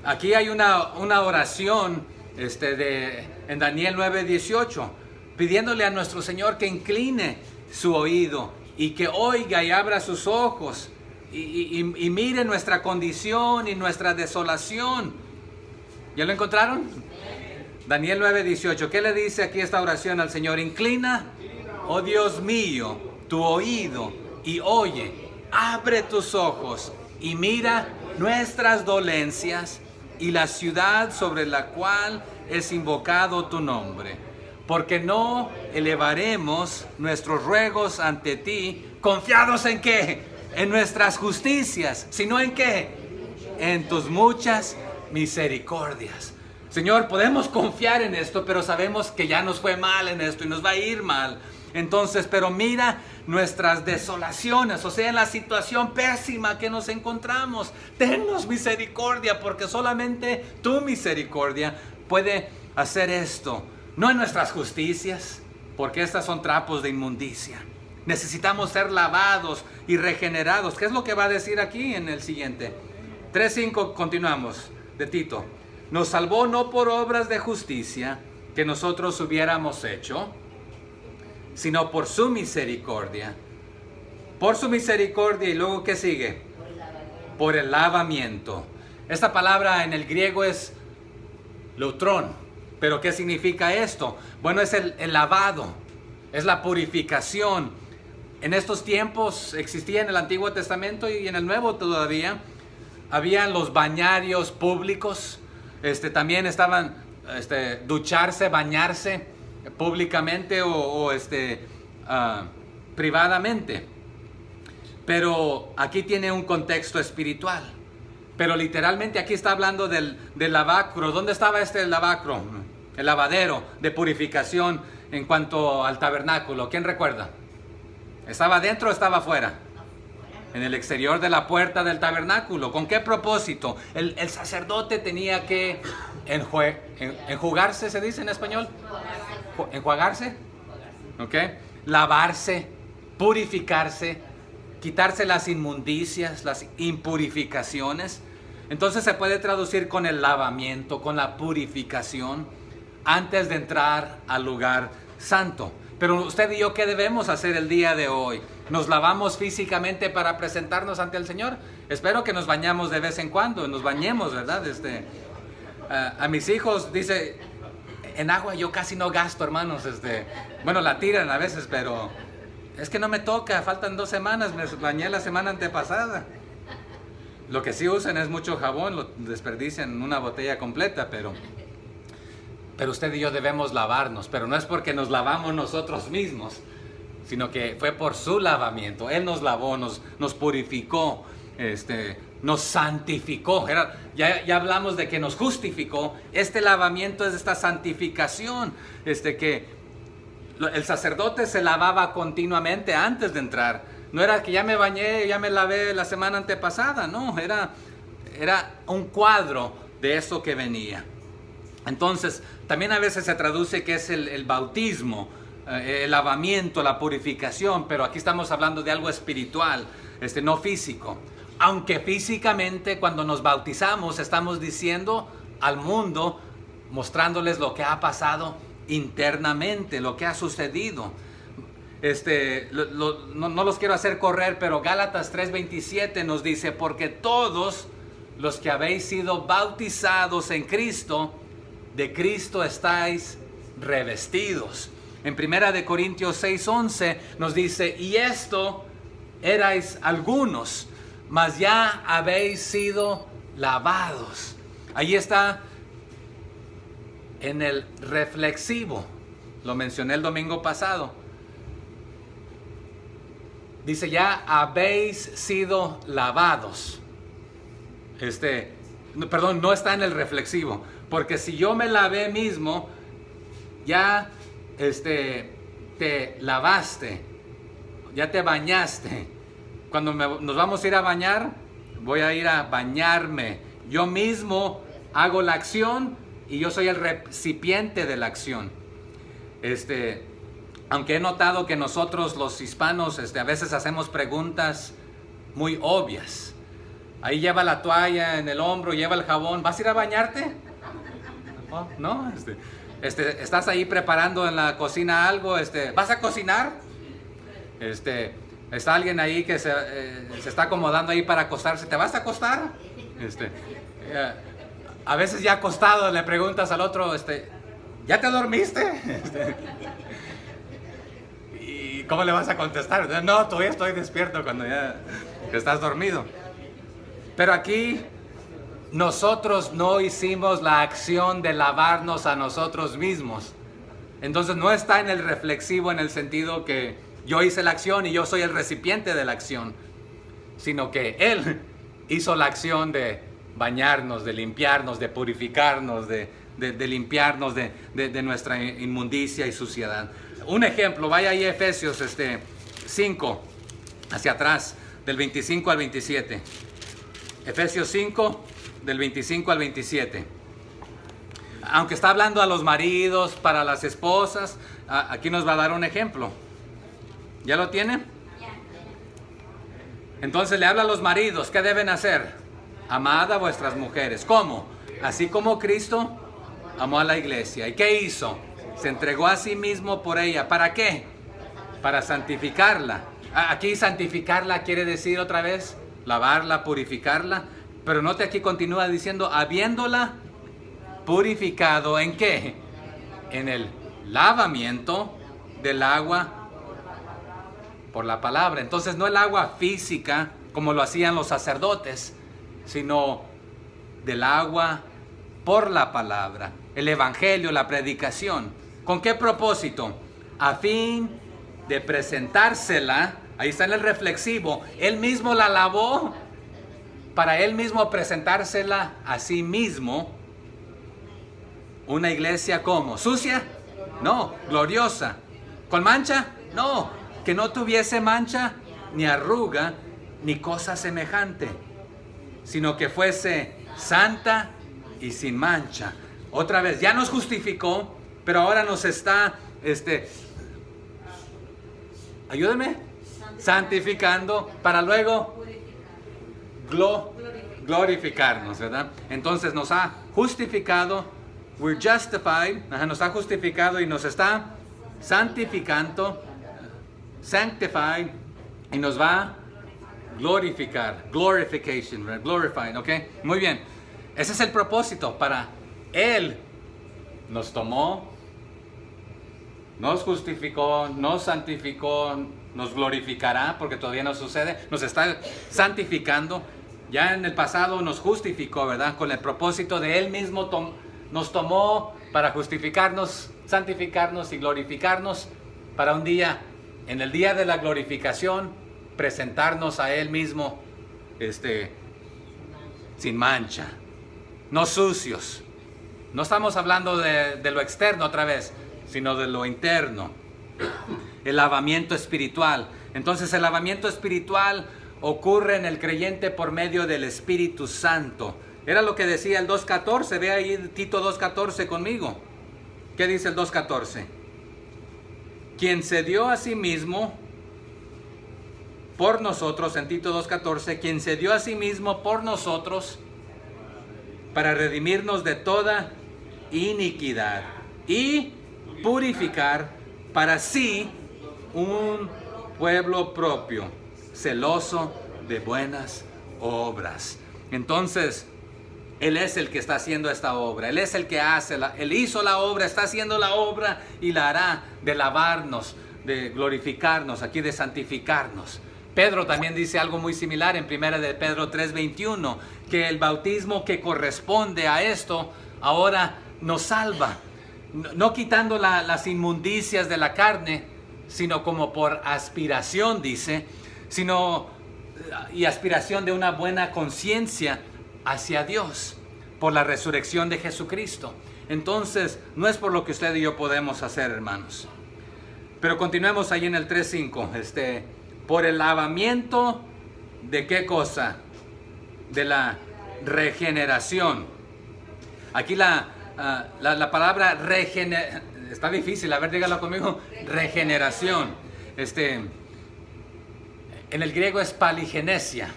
Aquí hay una oración en Daniel 9:18, pidiéndole a nuestro Señor que incline su oído y que oiga y abra sus ojos y mire nuestra condición y nuestra desolación. ¿Ya lo encontraron? Daniel 9:18. ¿Qué le dice aquí esta oración al Señor? Inclina, oh Dios mío, tu oído y oye, abre tus ojos y mira nuestras dolencias y la ciudad sobre la cual es invocado tu nombre. Porque no elevaremos nuestros ruegos ante ti, confiados en ¿qué? En nuestras justicias, sino en ¿qué? En tus muchas misericordias. Señor, podemos confiar en esto, pero sabemos que ya nos fue mal en esto y nos va a ir mal. Entonces, pero mira nuestras desolaciones, o sea, en la situación pésima que nos encontramos. Tennos misericordia, porque solamente tu misericordia puede hacer esto. No en nuestras justicias, porque estas son trapos de inmundicia. Necesitamos ser lavados y regenerados. ¿Qué es lo que va a decir aquí en el siguiente? 3:5, continuamos, de Tito. Nos salvó no por obras de justicia que nosotros hubiéramos hecho, sino por su misericordia. Por su misericordia, y luego ¿qué sigue? Por el lavamiento. Esta palabra en el griego es lutrón. ¿Pero qué significa esto? Bueno, es el lavado, es la purificación. En estos tiempos existía en el Antiguo Testamento y en el Nuevo todavía, habían los bañarios públicos. También estaban ducharse, bañarse públicamente o privadamente. Pero aquí tiene un contexto espiritual. Pero literalmente aquí está hablando del lavacro. ¿Dónde estaba este lavacro? El lavadero de purificación en cuanto al tabernáculo. ¿Quién recuerda? ¿Estaba dentro o estaba afuera? En el exterior de la puerta del tabernáculo. ¿Con qué propósito? El sacerdote tenía que enjugarse, ¿se dice en español? ¿Enjuagarse? ¿Ok? Lavarse, purificarse, quitarse las inmundicias, las impurificaciones. Entonces se puede traducir con el lavamiento, con la purificación, antes de entrar al lugar santo. Pero usted y yo, ¿qué debemos hacer el día de hoy? ¿Nos lavamos físicamente para presentarnos ante el Señor? Espero que nos bañamos de vez en cuando, nos bañemos, ¿verdad? A mis hijos, dice, en agua yo casi no gasto, hermanos. Bueno, la tiran a veces, pero es que no me toca, faltan 2 semanas, me bañé la semana antepasada. Lo que sí usan es mucho jabón, lo desperdician en una botella completa, pero usted y yo debemos lavarnos, pero no es porque nos lavamos nosotros mismos, sino que fue por su lavamiento. Él nos lavó, nos purificó, nos santificó. Ya hablamos de que nos justificó. Este lavamiento es esta santificación, que el sacerdote se lavaba continuamente antes de entrar. No era que ya me bañé, ya me lavé la semana antepasada, no, era un cuadro de eso que venía. Entonces, también a veces se traduce que es el bautismo, el lavamiento, la purificación, pero aquí estamos hablando de algo espiritual, no físico. Aunque físicamente cuando nos bautizamos estamos diciendo al mundo, mostrándoles lo que ha pasado internamente, lo que ha sucedido. No los quiero hacer correr, pero Gálatas 3:27 nos dice, porque todos los que habéis sido bautizados en Cristo, de Cristo estáis revestidos. En 1 Corintios 6:11 nos dice, y esto erais algunos, mas ya habéis sido lavados. Ahí está en el reflexivo, lo mencioné el domingo pasado. Dice, ya habéis sido lavados. Perdón, no está en el reflexivo, porque si yo me lavé mismo, ya te lavaste, ya te bañaste. Cuando nos vamos a ir a bañar, voy a ir a bañarme. Yo mismo hago la acción y yo soy el recipiente de la acción. Aunque he notado que nosotros los hispanos a veces hacemos preguntas muy obvias. Ahí lleva la toalla en el hombro, lleva el jabón. ¿Vas a ir a bañarte? Oh, ¿no? Estás ahí preparando en la cocina algo. ¿Vas a cocinar? Está alguien ahí que se está acomodando ahí para acostarse. ¿Te vas a acostar? A veces ya acostado le preguntas al otro, ¿ya te dormiste? ¿Y cómo le vas a contestar? No, todavía estoy despierto cuando ya estás dormido. Pero aquí nosotros no hicimos la acción de lavarnos a nosotros mismos. Entonces no está en el reflexivo en el sentido que yo hice la acción y yo soy el recipiente de la acción, sino que Él hizo la acción de bañarnos, de limpiarnos, de purificarnos, de limpiarnos de nuestra inmundicia y suciedad. Un ejemplo, vaya ahí a Efesios 5, hacia atrás, del 25 al 27. Efesios 5, del 25 al 27. Aunque está hablando a los maridos, para las esposas, aquí nos va a dar un ejemplo. ¿Ya lo tiene? Entonces le habla a los maridos, ¿qué deben hacer? Amad a vuestras mujeres. ¿Cómo? Así como Cristo amó a la iglesia. ¿Y qué hizo? Se entregó a sí mismo por ella. ¿Para qué? Para santificarla. Aquí santificarla quiere decir otra vez lavarla, purificarla. Pero note aquí continúa diciendo, habiéndola purificado, ¿en qué? En el lavamiento del agua por la palabra. Entonces no el agua física como lo hacían los sacerdotes, sino del agua por la palabra, el evangelio, la predicación. ¿Con qué propósito? A fin de presentársela, ahí está en el reflexivo, Él mismo la lavó, para Él mismo presentársela a sí mismo. Una iglesia ¿cómo? ¿Sucia? No. ¿Gloriosa? ¿Con mancha? No. Que no tuviese mancha, ni arruga, ni cosa semejante, sino que fuese santa y sin mancha. Otra vez, ya nos justificó, pero ahora nos está, ayúdeme, santificando para luego glorificarnos, ¿verdad? Entonces nos ha justificado, we're justified, nos ha justificado y nos está santificando, sanctified, y nos va a glorificar, glorification, right? Glorified, ¿ok? Muy bien, ese es el propósito. Para Él nos tomó, nos justificó, nos santificó, nos glorificará, porque todavía no sucede, nos está santificando. Ya en el pasado nos justificó, ¿verdad? Con el propósito de Él mismo nos tomó para justificarnos, santificarnos y glorificarnos, para un día, en el día de la glorificación, presentarnos a Él mismo sin mancha, no sucios. No estamos hablando de lo externo otra vez, sino de lo interno. El lavamiento espiritual. Entonces el lavamiento espiritual ocurre en el creyente por medio del Espíritu Santo. Era lo que decía el 2.14. Ve ahí Tito 2.14 conmigo. ¿Qué dice el 2.14? Quien se dio a sí mismo por nosotros, en Tito 2.14, quien se dio a sí mismo por nosotros para redimirnos de toda iniquidad y purificar para sí un pueblo propio, celoso de buenas obras. Entonces, Él es el que está haciendo esta obra. Él es el que hace, Él hizo la obra, está haciendo la obra y la hará, de lavarnos, de glorificarnos, aquí de santificarnos. Pedro también dice algo muy similar en 1 de Pedro 3:21, que el bautismo que corresponde a esto ahora nos salva, no quitando las inmundicias de la carne, sino como por aspiración, dice, y aspiración de una buena conciencia hacia Dios, por la resurrección de Jesucristo. Entonces, no es por lo que usted y yo podemos hacer, hermanos. Pero continuemos ahí en el 3:5, por el lavamiento de ¿qué cosa? De la regeneración. Aquí la palabra está difícil, a ver, dígalo conmigo. Regeneración. En el griego es paligenesia.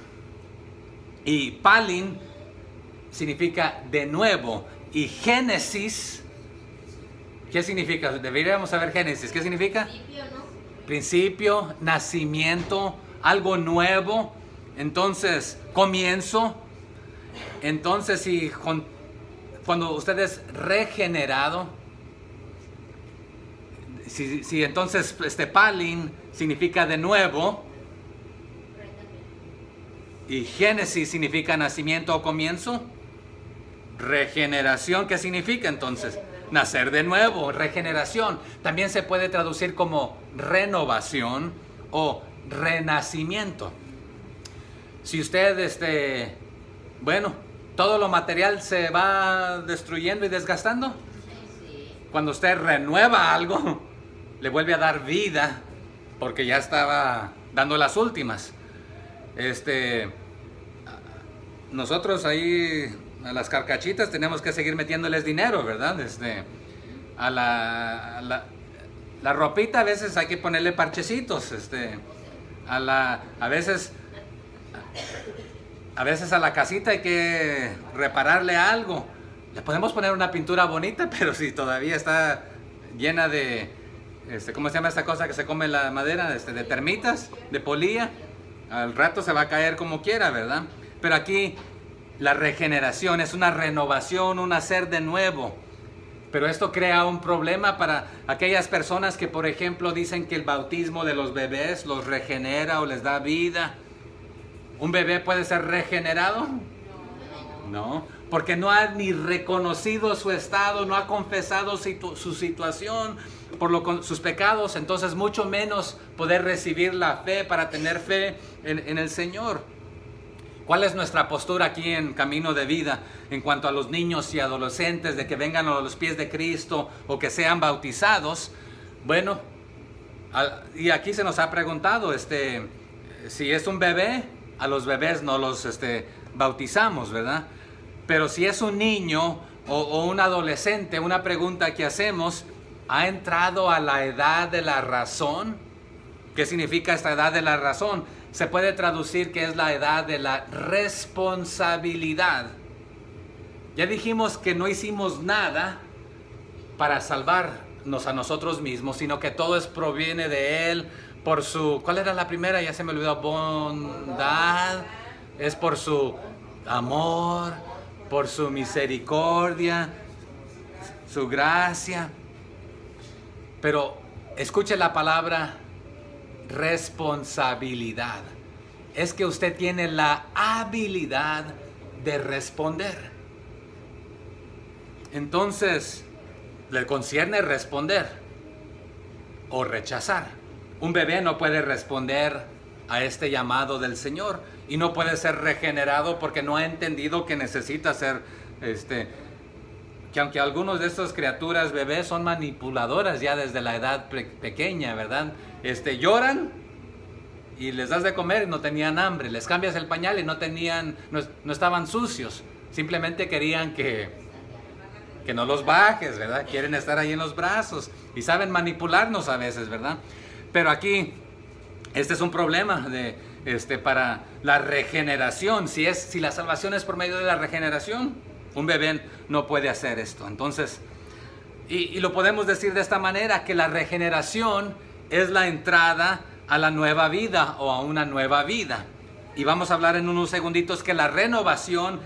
Y palin significa de nuevo. Y génesis, ¿qué significa? Deberíamos saber Génesis. ¿Qué significa? Principio, ¿no? Principio, nacimiento, algo nuevo. Entonces, comienzo. Entonces, cuando usted es regenerado, si entonces palin significa de nuevo, y Génesis significa nacimiento o comienzo, regeneración, ¿qué significa entonces? Nacer de nuevo, regeneración. También se puede traducir como renovación o renacimiento. Si usted, todo lo material se va destruyendo y desgastando, cuando usted renueva algo, le vuelve a dar vida, porque ya estaba dando las últimas. Nosotros ahí a las carcachitas tenemos que seguir metiéndoles dinero, ¿verdad? A la ropita a veces hay que ponerle parchecitos, a veces a la casita hay que repararle algo. Le podemos poner una pintura bonita, pero si todavía está llena de, ¿cómo se llama esta cosa que se come la madera? De termitas, de polilla. Al rato se va a caer como quiera, ¿verdad? Pero aquí la regeneración es una renovación, un hacer de nuevo. Pero esto crea un problema para aquellas personas que, por ejemplo, dicen que el bautismo de los bebés los regenera o les da vida. ¿Un bebé puede ser regenerado? No, porque no ha ni reconocido su estado, no ha confesado su situación, sus pecados, entonces mucho menos poder recibir la fe para tener fe en el Señor. ¿Cuál es nuestra postura aquí en Camino de Vida en cuanto a los niños y adolescentes de que vengan a los pies de Cristo o que sean bautizados? Bueno, y aquí se nos ha preguntado, si es un bebé, a los bebés no los bautizamos, ¿verdad? Pero si es un niño o un adolescente, una pregunta que hacemos, ¿ha entrado a la edad de la razón? ¿Qué significa esta edad de la razón? Se puede traducir que es la edad de la responsabilidad. Ya dijimos que no hicimos nada para salvarnos a nosotros mismos, sino que todo proviene de Él por su, ¿cuál era la primera? Ya se me olvidó, bondad, es por su amor, por su misericordia, su gracia. Pero escuche la palabra responsabilidad. Es que usted tiene la habilidad de responder. Entonces, le concierne responder o rechazar. Un bebé no puede responder a este llamado del Señor y no puede ser regenerado porque no ha entendido que necesita ser, que aunque algunos de estas criaturas bebés son manipuladoras ya desde la edad pequeña, ¿verdad? Lloran y les das de comer y no tenían hambre, les cambias el pañal y no estaban sucios, simplemente querían que no los bajes, ¿verdad? Quieren estar ahí en los brazos y saben manipularnos a veces, ¿verdad? Pero aquí, este es un problema para la regeneración. Si la salvación es por medio de la regeneración, un bebé no puede hacer esto. Entonces, y lo podemos decir de esta manera, que la regeneración es la entrada a la nueva vida o a una nueva vida. Y vamos a hablar en unos segunditos que la renovación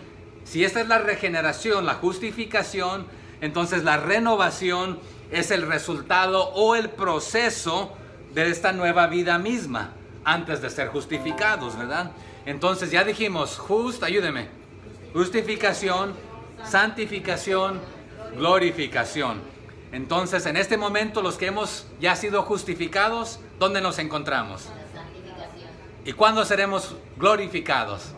Si esta es la regeneración, la justificación, entonces la renovación es el resultado o el proceso de esta nueva vida misma, antes de ser justificados, ¿verdad? Entonces ya dijimos, ayúdeme, justificación, santificación, glorificación. Entonces en este momento los que hemos ya sido justificados, ¿dónde nos encontramos? ¿Y cuándo seremos glorificados?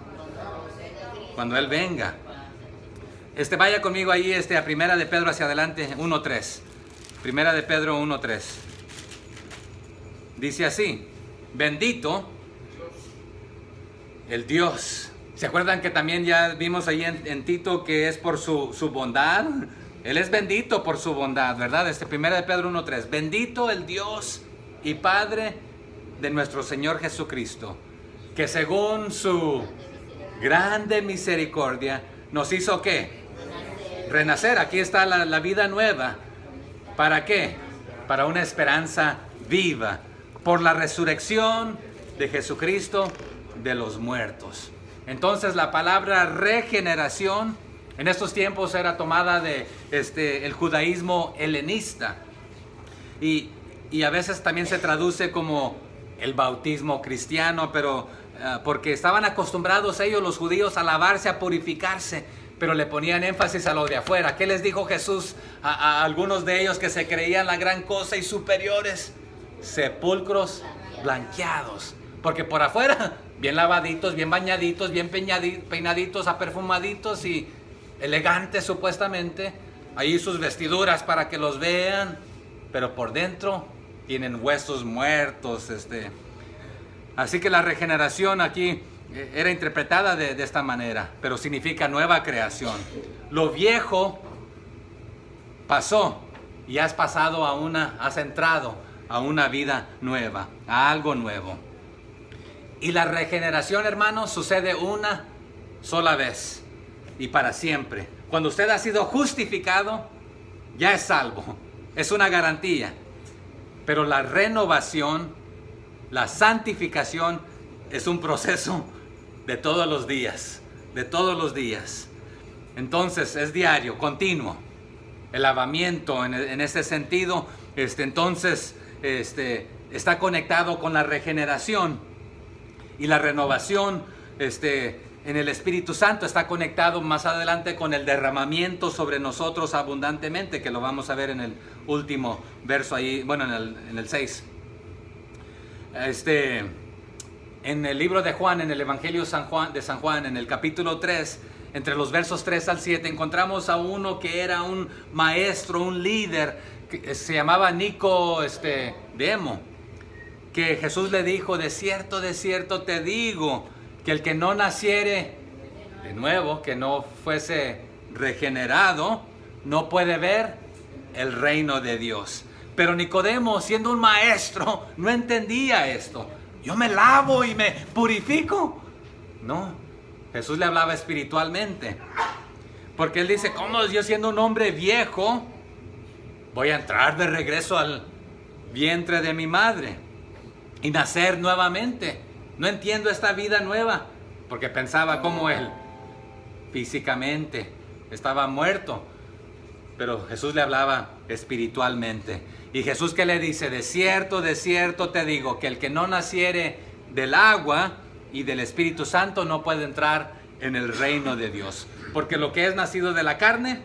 Cuando Él venga. Vaya conmigo ahí a Primera de Pedro hacia adelante, 1:3. Primera de Pedro 1:3. Dice así: bendito el Dios. ¿Se acuerdan que también ya vimos ahí en Tito que es por su bondad? Él es bendito por su bondad, ¿verdad? Primera de Pedro 1:3. Bendito el Dios y Padre de nuestro Señor Jesucristo, que según su grande misericordia nos hizo ¿qué? Renacer. Aquí está la vida nueva. ¿Para qué? Para una esperanza viva, por la resurrección de Jesucristo de los muertos. Entonces la palabra regeneración en estos tiempos era tomada de el judaísmo helenista y a veces también se traduce como el bautismo cristiano, pero porque estaban acostumbrados ellos, los judíos, a lavarse, a purificarse, pero le ponían énfasis a lo de afuera. ¿Qué les dijo Jesús a algunos de ellos que se creían la gran cosa y superiores? Sepulcros blanqueados, porque por afuera bien lavaditos, bien bañaditos, bien peinaditos, aperfumaditos y elegantes supuestamente, ahí sus vestiduras para que los vean, pero por dentro tienen huesos muertos. Así que la regeneración aquí era interpretada de esta manera, pero significa nueva creación. Lo viejo pasó y has entrado a una vida nueva, a algo nuevo. Y la regeneración, hermanos, sucede una sola vez y para siempre. Cuando usted ha sido justificado, ya es salvo. Es una garantía. Pero la renovación, la santificación, es un proceso de todos los días. De todos los días. Entonces, es diario, continuo. El lavamiento, en ese sentido, entonces, está conectado con la regeneración. Y la renovación en el Espíritu Santo está conectado más adelante con el derramamiento sobre nosotros abundantemente, que lo vamos a ver en el último verso ahí, bueno, en el 6. En el libro de Juan, en el Evangelio de San Juan, en el capítulo 3, entre los versos 3 al 7, encontramos a uno que era un maestro, un líder, que se llamaba Nicodemo, que Jesús le dijo: de cierto te digo, que el que no naciere de nuevo, que no fuese regenerado, no puede ver el reino de Dios. Pero Nicodemo, siendo un maestro, no entendía esto. Yo me lavo y me purifico. No, Jesús le hablaba espiritualmente. Porque él dice: ¿cómo yo, siendo un hombre viejo, voy a entrar de regreso al vientre de mi madre y nacer nuevamente? No entiendo esta vida nueva, porque pensaba como él físicamente estaba muerto, pero Jesús le hablaba espiritualmente. Y Jesús, ¿qué le dice? De cierto te digo, que el que no naciere del agua y del Espíritu Santo no puede entrar en el reino de Dios. Porque lo que es nacido de la carne,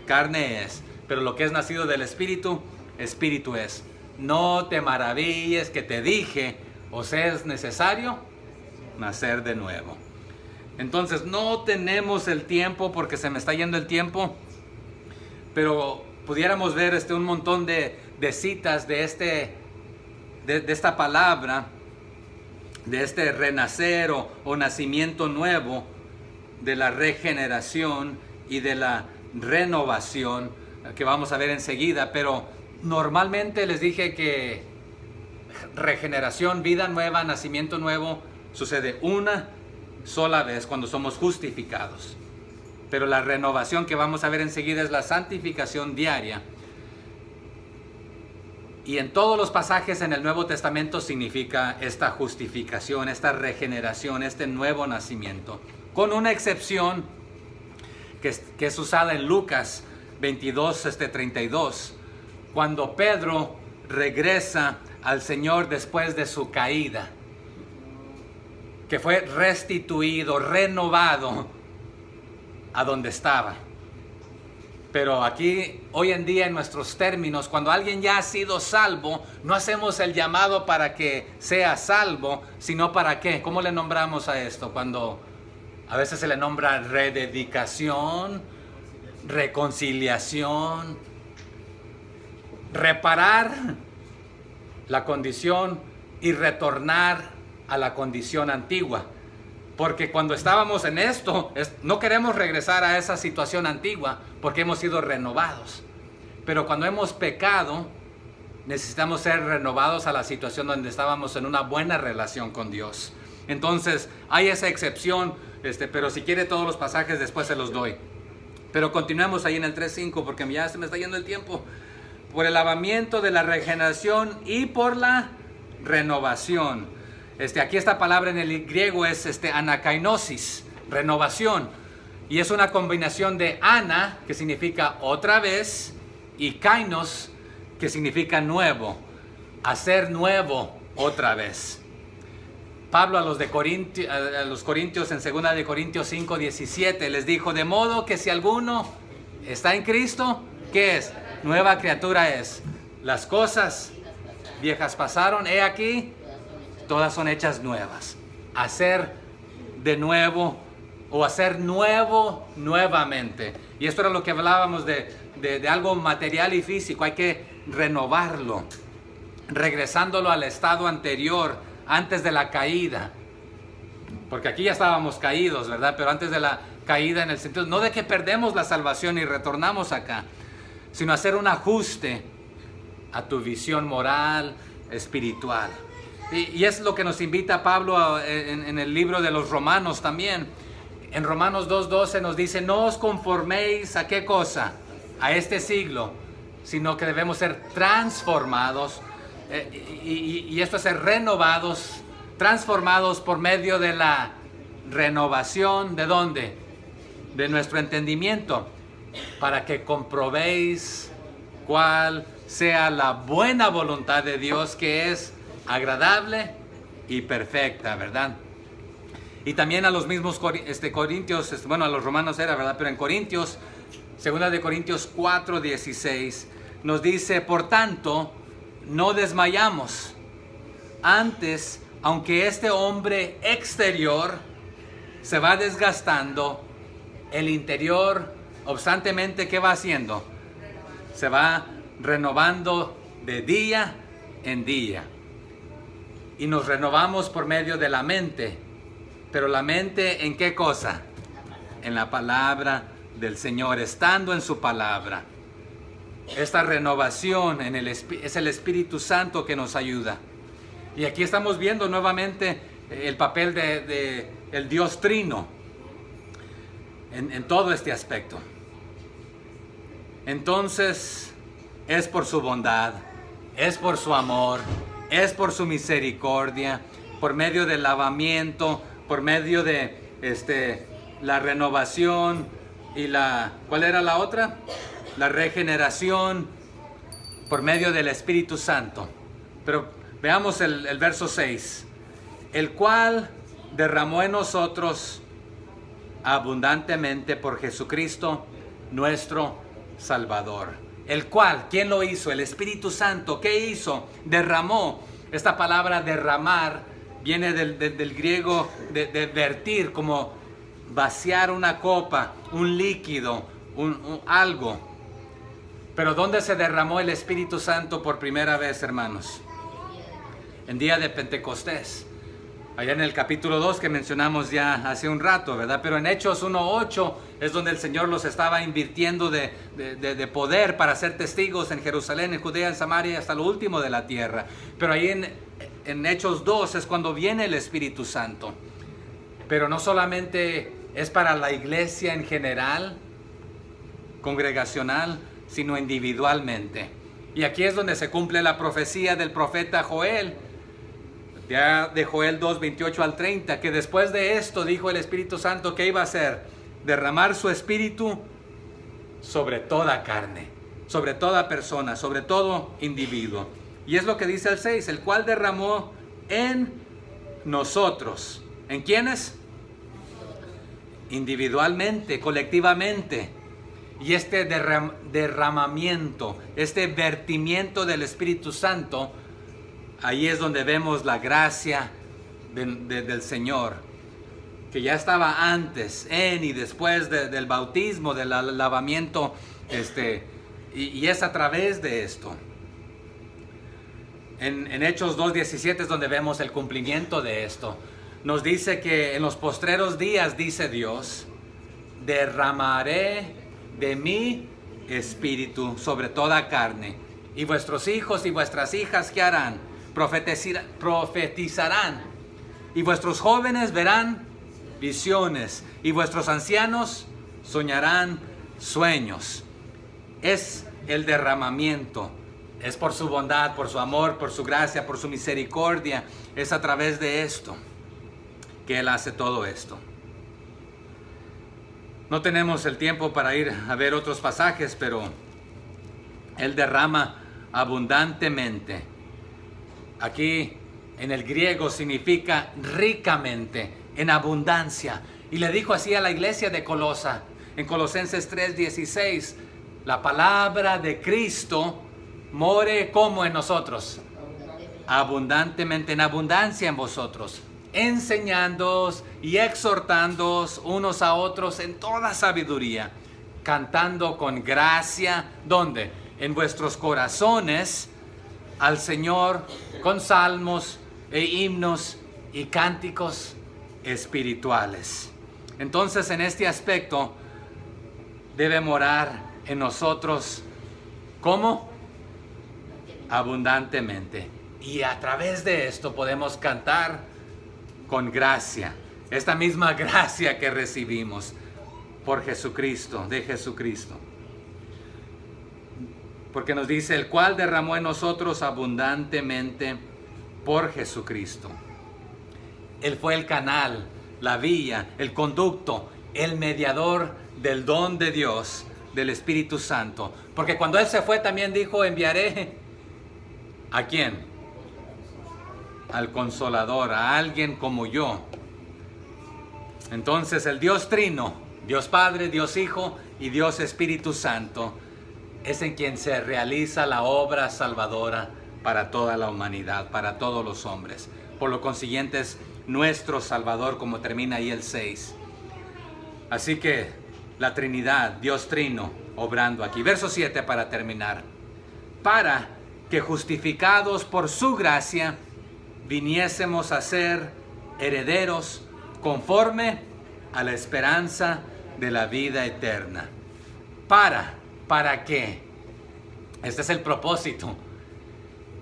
carne es, pero lo que es nacido del Espíritu, Espíritu es. No te maravilles que te dije: os es necesario nacer de nuevo. Entonces no tenemos el tiempo, porque se me está yendo el tiempo, pero pudiéramos ver un montón de citas de esta palabra, de este renacer o nacimiento nuevo, de la regeneración y de la renovación, que vamos a ver enseguida. Pero normalmente les dije que regeneración, vida nueva, nacimiento nuevo, sucede una sola vez cuando somos justificados. Pero la renovación que vamos a ver enseguida es la santificación diaria. Y en todos los pasajes en el Nuevo Testamento significa esta justificación, esta regeneración, este nuevo nacimiento. Con una excepción que es usada en Lucas 22:32, cuando Pedro regresa al Señor después de su caída, que fue restituido, renovado a donde estaba. Pero aquí, hoy en día, en nuestros términos, cuando alguien ya ha sido salvo, no hacemos el llamado para que sea salvo, sino para qué. ¿Cómo le nombramos a esto? Cuando a veces se le nombra rededicación, reconciliación, reparar la condición y retornar a la condición antigua. Porque cuando estábamos en esto, no queremos regresar a esa situación antigua porque hemos sido renovados. Pero cuando hemos pecado, necesitamos ser renovados a la situación donde estábamos en una buena relación con Dios. Entonces, hay esa excepción, pero si quiere todos los pasajes después se los doy. Pero continuemos ahí en el 3:5 porque ya se me está yendo el tiempo. Por el lavamiento de la regeneración y por la renovación. Aquí esta palabra en el griego es anakainosis, renovación. Y es una combinación de ana, que significa otra vez, y kainos, que significa nuevo, hacer nuevo otra vez. Pablo a los corintios en 2 de Corintios 5:17 les dijo: de modo que si alguno está en Cristo, ¿qué es? Nueva criatura es. Las cosas viejas pasaron, he aquí, todas son hechas nuevas. Hacer de nuevo o hacer nuevo nuevamente. Y esto era lo que hablábamos de algo material y físico. Hay que renovarlo, regresándolo al estado anterior, antes de la caída. Porque aquí ya estábamos caídos, ¿verdad? Pero antes de la caída, en el sentido, no de que perdemos la salvación y retornamos acá, sino hacer un ajuste a tu visión moral, espiritual. Y es lo que nos invita Pablo en el libro de los Romanos también. En Romanos 2:12 nos dice: no os conforméis a qué cosa, a este siglo, sino que debemos ser transformados. Y esto es ser renovados, transformados por medio de la renovación, ¿de dónde? De nuestro entendimiento, para que comprobéis cuál sea la buena voluntad de Dios, que es agradable y perfecta, ¿verdad? Y también a los mismos corintios, a los romanos era, ¿verdad? Pero en Corintios, 2 de Corintios 4:16, nos dice: por tanto, no desmayamos. Antes, aunque este hombre exterior se va desgastando, el interior, obstantemente, ¿qué va haciendo? Se va renovando de día en día. Y nos renovamos por medio de la mente. Pero la mente, ¿en qué cosa? En la palabra del Señor, estando en su palabra. Esta renovación es el Espíritu Santo que nos ayuda. Y aquí estamos viendo nuevamente el papel de el Dios Trino en todo este aspecto. Entonces, es por su bondad, es por su amor, es por su misericordia, por medio del lavamiento, por medio de la renovación y ¿cuál era la otra? La regeneración, por medio del Espíritu Santo. Pero veamos el verso 6. El cual derramó en nosotros abundantemente por Jesucristo, nuestro Salvador. El cual, ¿quién lo hizo? El Espíritu Santo. ¿Qué hizo? Derramó. Esta palabra derramar viene del griego de vertir, como vaciar una copa, un líquido, algo. Pero ¿dónde se derramó el Espíritu Santo por primera vez, hermanos? En día de Pentecostés. Allá en el capítulo 2 que mencionamos ya hace un rato, ¿verdad? Pero en Hechos 1:8 es donde el Señor los estaba invirtiendo de poder para ser testigos en Jerusalén, en Judea, en Samaria y hasta lo último de la tierra. Pero ahí en Hechos 2 es cuando viene el Espíritu Santo. Pero no solamente es para la iglesia en general, congregacional, sino individualmente. Y aquí es donde se cumple la profecía del profeta Joel, ya de Joel 2:28 al 30, que después de esto dijo el Espíritu Santo que iba a hacer, derramar su espíritu sobre toda carne, sobre toda persona, sobre todo individuo. Y es lo que dice el 6, el cual derramó en nosotros. ¿En quiénes? Individualmente, colectivamente. Y este derramamiento, este vertimiento del Espíritu Santo, ahí es donde vemos la gracia del Señor, que ya estaba antes, en y después del bautismo, del lavamiento, y es a través de esto. En Hechos 2:17 es donde vemos el cumplimiento de esto. Nos dice que en los postreros días, dice Dios, derramaré de mi espíritu sobre toda carne, y vuestros hijos y vuestras hijas, ¿qué harán? Profetizarán, y vuestros jóvenes verán visiones, y vuestros ancianos soñarán sueños. Es el derramamiento, es por su bondad, por su amor, por su gracia, por su misericordia. Es a través de esto que Él hace todo esto. No tenemos el tiempo para ir a ver otros pasajes, pero Él derrama abundantemente. Aquí en el griego significa ricamente, en abundancia. Y le dijo así a la iglesia de Colosa, en Colosenses 3:16, la palabra de Cristo more como en nosotros, abundantemente, en abundancia en vosotros, enseñándoos y exhortándoos unos a otros en toda sabiduría, cantando con gracia, ¿dónde? En vuestros corazones al Señor con salmos e himnos y cánticos espirituales. Entonces, en este aspecto debe morar en nosotros, ¿cómo? Abundantemente. Y a través de esto podemos cantar con gracia, esta misma gracia que recibimos por Jesucristo, de Jesucristo. Porque nos dice, el cual derramó en nosotros abundantemente por Jesucristo. Él fue el canal, la vía, el conducto, el mediador del don de Dios, del Espíritu Santo. Porque cuando Él se fue también dijo, enviaré ¿a quién? Al Consolador, a alguien como yo. Entonces el Dios Trino, Dios Padre, Dios Hijo y Dios Espíritu Santo, es en quien se realiza la obra salvadora para toda la humanidad, para todos los hombres. Por lo consiguiente es nuestro Salvador, como termina ahí el 6. Así que la Trinidad, Dios Trino, obrando aquí. Verso 7 para terminar. Para que justificados por su gracia, viniésemos a ser herederos conforme a la esperanza de la vida eterna. ¿Para qué? Este es el propósito,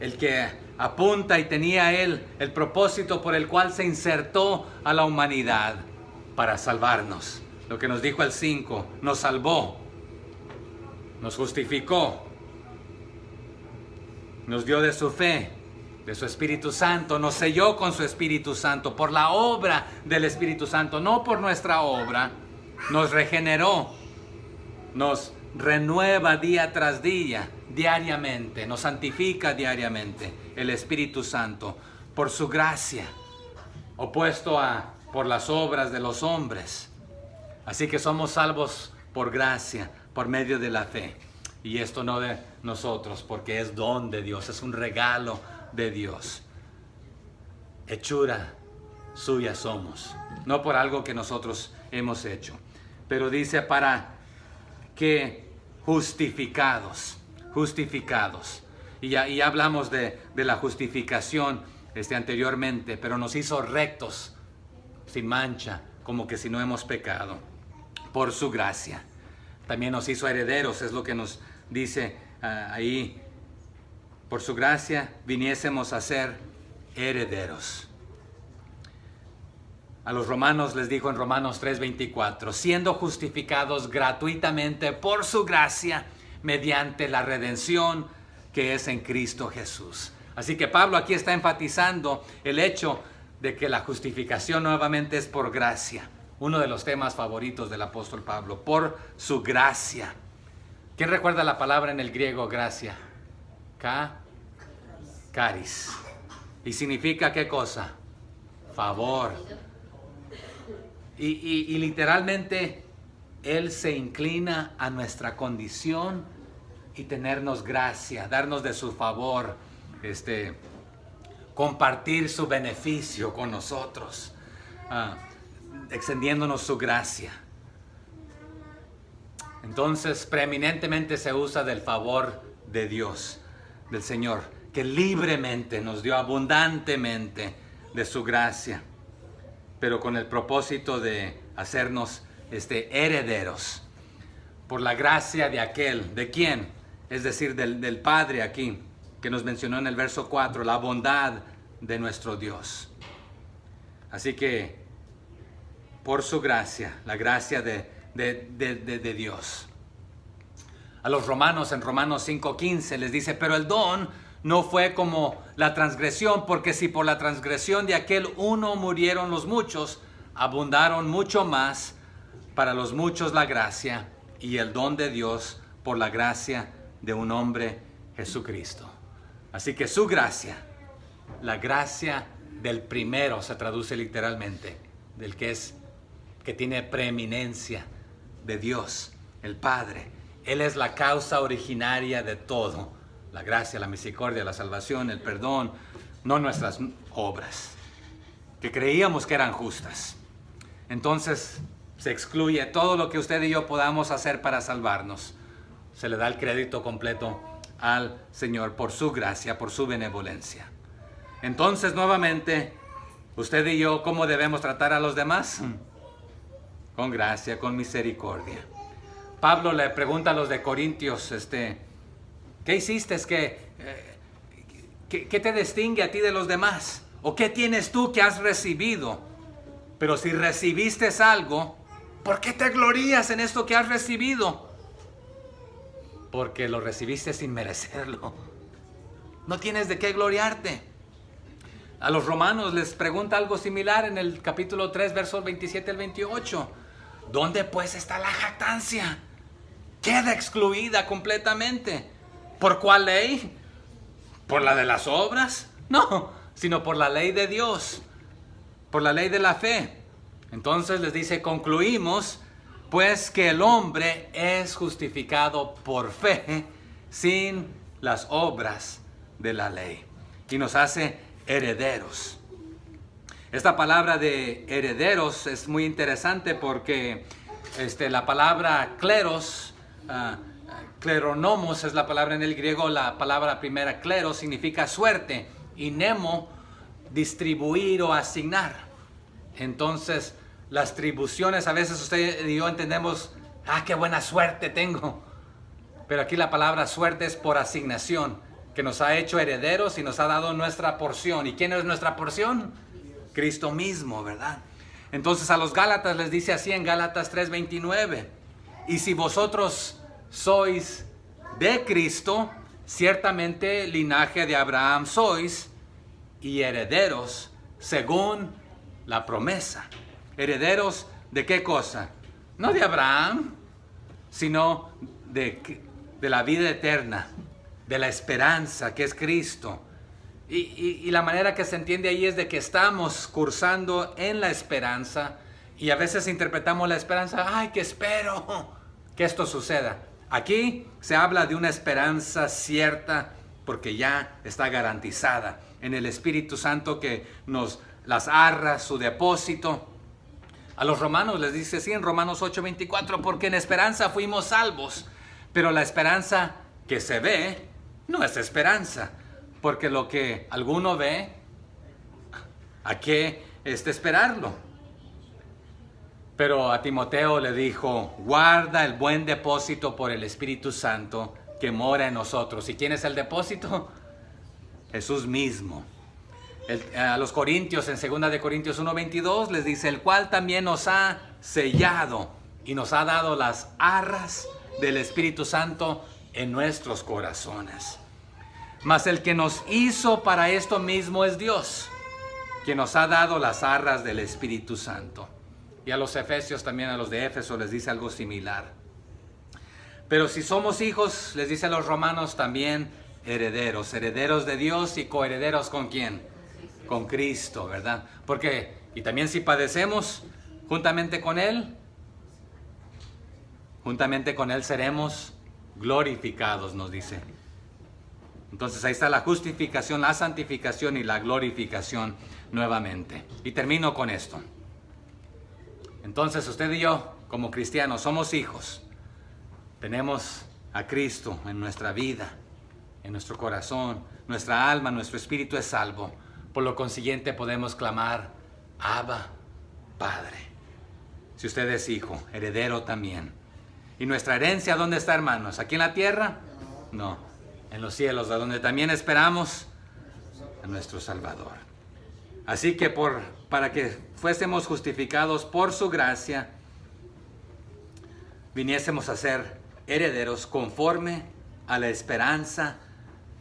el que apunta y tenía Él, el propósito por el cual se insertó a la humanidad, para salvarnos. Lo que nos dijo el 5, nos salvó, nos justificó, nos dio de su fe, de su Espíritu Santo, nos selló con su Espíritu Santo, por la obra del Espíritu Santo, no por nuestra obra. Nos regeneró, nos renueva día tras día, diariamente, nos santifica diariamente el Espíritu Santo, por su gracia, opuesto a por las obras de los hombres. Así que somos salvos por gracia, por medio de la fe. Y esto no de nosotros, porque es don de Dios, es un regalo de Dios. Hechura suya somos, no por algo que nosotros hemos hecho. Pero dice para que justificados. Y ya hablamos de la justificación anteriormente, pero nos hizo rectos, sin mancha, como que si no hemos pecado, por su gracia. También nos hizo herederos, es lo que nos dice ahí. Por su gracia viniésemos a ser herederos. A los romanos les dijo en Romanos 3:24, siendo justificados gratuitamente por su gracia, mediante la redención que es en Cristo Jesús. Así que Pablo aquí está enfatizando el hecho de que la justificación nuevamente es por gracia, uno de los temas favoritos del apóstol Pablo, por su gracia. ¿Quién recuerda la palabra en el griego gracia? Caris. ¿Y significa qué cosa? Favor. Y literalmente Él se inclina a nuestra condición y tenernos gracia, darnos de su favor, compartir su beneficio con nosotros, extendiéndonos su gracia. Entonces, preeminentemente se usa del favor de Dios, del Señor, que libremente nos dio abundantemente de su gracia, pero con el propósito de hacernos herederos por la gracia de aquel. ¿De quién? Es decir, del Padre aquí, que nos mencionó en el verso 4, la bondad de nuestro Dios. Así que, por su gracia, la gracia de Dios. A los romanos, en Romanos 5:15, les dice, pero el don no fue como la transgresión, porque si por la transgresión de aquel uno murieron los muchos, abundaron mucho más para los muchos la gracia y el don de Dios por la gracia de un hombre, Jesucristo. Así que su gracia, la gracia del primero, se traduce literalmente, del que tiene preeminencia, de Dios, el Padre. Él es la causa originaria de todo. La gracia, la misericordia, la salvación, el perdón, no nuestras obras, que creíamos que eran justas. Entonces se excluye todo lo que usted y yo podamos hacer para salvarnos. Se le da el crédito completo al Señor por su gracia, por su benevolencia. Entonces, nuevamente, usted y yo, ¿cómo debemos tratar a los demás? Con gracia, con misericordia. Pablo le pregunta a los de Corintios, ¿qué hiciste? ¿Qué te distingue a ti de los demás? ¿O qué tienes tú que has recibido? Pero si recibiste algo, ¿por qué te glorías en esto que has recibido? Porque lo recibiste sin merecerlo. No tienes de qué gloriarte. A los romanos les pregunta algo similar en el capítulo 3, versos 27 al 28. ¿Dónde pues está la jactancia? Queda excluida completamente. ¿Por cuál ley? ¿Por la de las obras? No, sino por la ley de Dios, por la ley de la fe. Entonces les dice, concluimos pues que el hombre es justificado por fe sin las obras de la ley, y nos hace herederos. Esta palabra de herederos es muy interesante porque la palabra kleros, kleronomos es la palabra en el griego. La palabra primera, kleros, significa suerte, y nemo, distribuir o asignar. Entonces, las tribuciones, a veces usted y yo entendemos, qué buena suerte tengo. Pero aquí la palabra suerte es por asignación, que nos ha hecho herederos y nos ha dado nuestra porción. ¿Y quién es nuestra porción? Cristo mismo, ¿verdad? Entonces a los Gálatas les dice así en Gálatas 3:29, y si vosotros sois de Cristo, ciertamente linaje de Abraham sois, y herederos según la promesa. ¿Herederos de qué cosa? No de Abraham, sino de la vida eterna, de la esperanza que es Cristo. Y la manera que se entiende ahí es de que estamos cursando en la esperanza, y a veces interpretamos la esperanza, que espero que esto suceda. Aquí se habla de una esperanza cierta porque ya está garantizada en el Espíritu Santo que nos las arra, su depósito. A los romanos les dice así en Romanos 8:24, porque en esperanza fuimos salvos, pero la esperanza que se ve no es esperanza, porque lo que alguno ve, ¿a qué esperarlo? Pero a Timoteo le dijo, guarda el buen depósito por el Espíritu Santo que mora en nosotros. ¿Y quién es el depósito? Jesús mismo. A los Corintios, en 2 de Corintios 1:22, les dice, el cual también nos ha sellado y nos ha dado las arras del Espíritu Santo en nuestros corazones. Mas el que nos hizo para esto mismo es Dios, quien nos ha dado las arras del Espíritu Santo. Y a los efesios también, a los de Éfeso, les dice algo similar. Pero si somos hijos, les dice a los romanos también, herederos. Herederos de Dios y coherederos ¿con quién? Con Cristo, ¿verdad? Porque, y también si padecemos juntamente con Él seremos glorificados, nos dice. Entonces ahí está la justificación, la santificación y la glorificación nuevamente. Y termino con esto. Entonces usted y yo, como cristianos, somos hijos. Tenemos a Cristo en nuestra vida, en nuestro corazón, nuestra alma, nuestro espíritu es salvo. Por lo consiguiente podemos clamar, Abba, Padre. Si usted es hijo, heredero también. ¿Y nuestra herencia dónde está, hermanos? ¿Aquí en la tierra? No, en los cielos, a donde también esperamos a nuestro Salvador. Así que para que fuésemos justificados por su gracia, viniésemos a ser herederos conforme a la esperanza.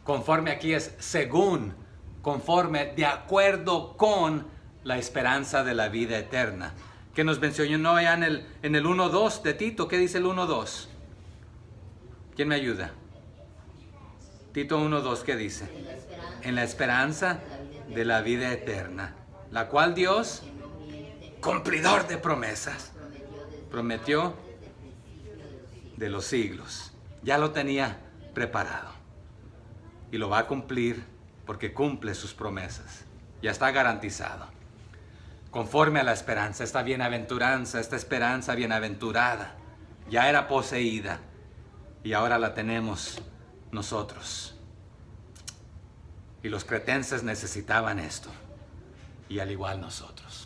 Conforme aquí es según, conforme, de acuerdo con la esperanza de la vida eterna. Que nos mencionó allá en el 1.2 de Tito. ¿Qué dice el 1.2? ¿Quién me ayuda? Tito 1.2, ¿qué dice? En la esperanza de la vida eterna, la cual Dios, cumplidor de promesas, prometió de los siglos. Ya lo tenía preparado. Y lo va a cumplir porque cumple sus promesas. Ya está garantizado. Conforme a la esperanza, esta bienaventuranza, esta esperanza bienaventurada, ya era poseída y ahora la tenemos nosotros. Y los cretenses necesitaban esto, y al igual nosotros.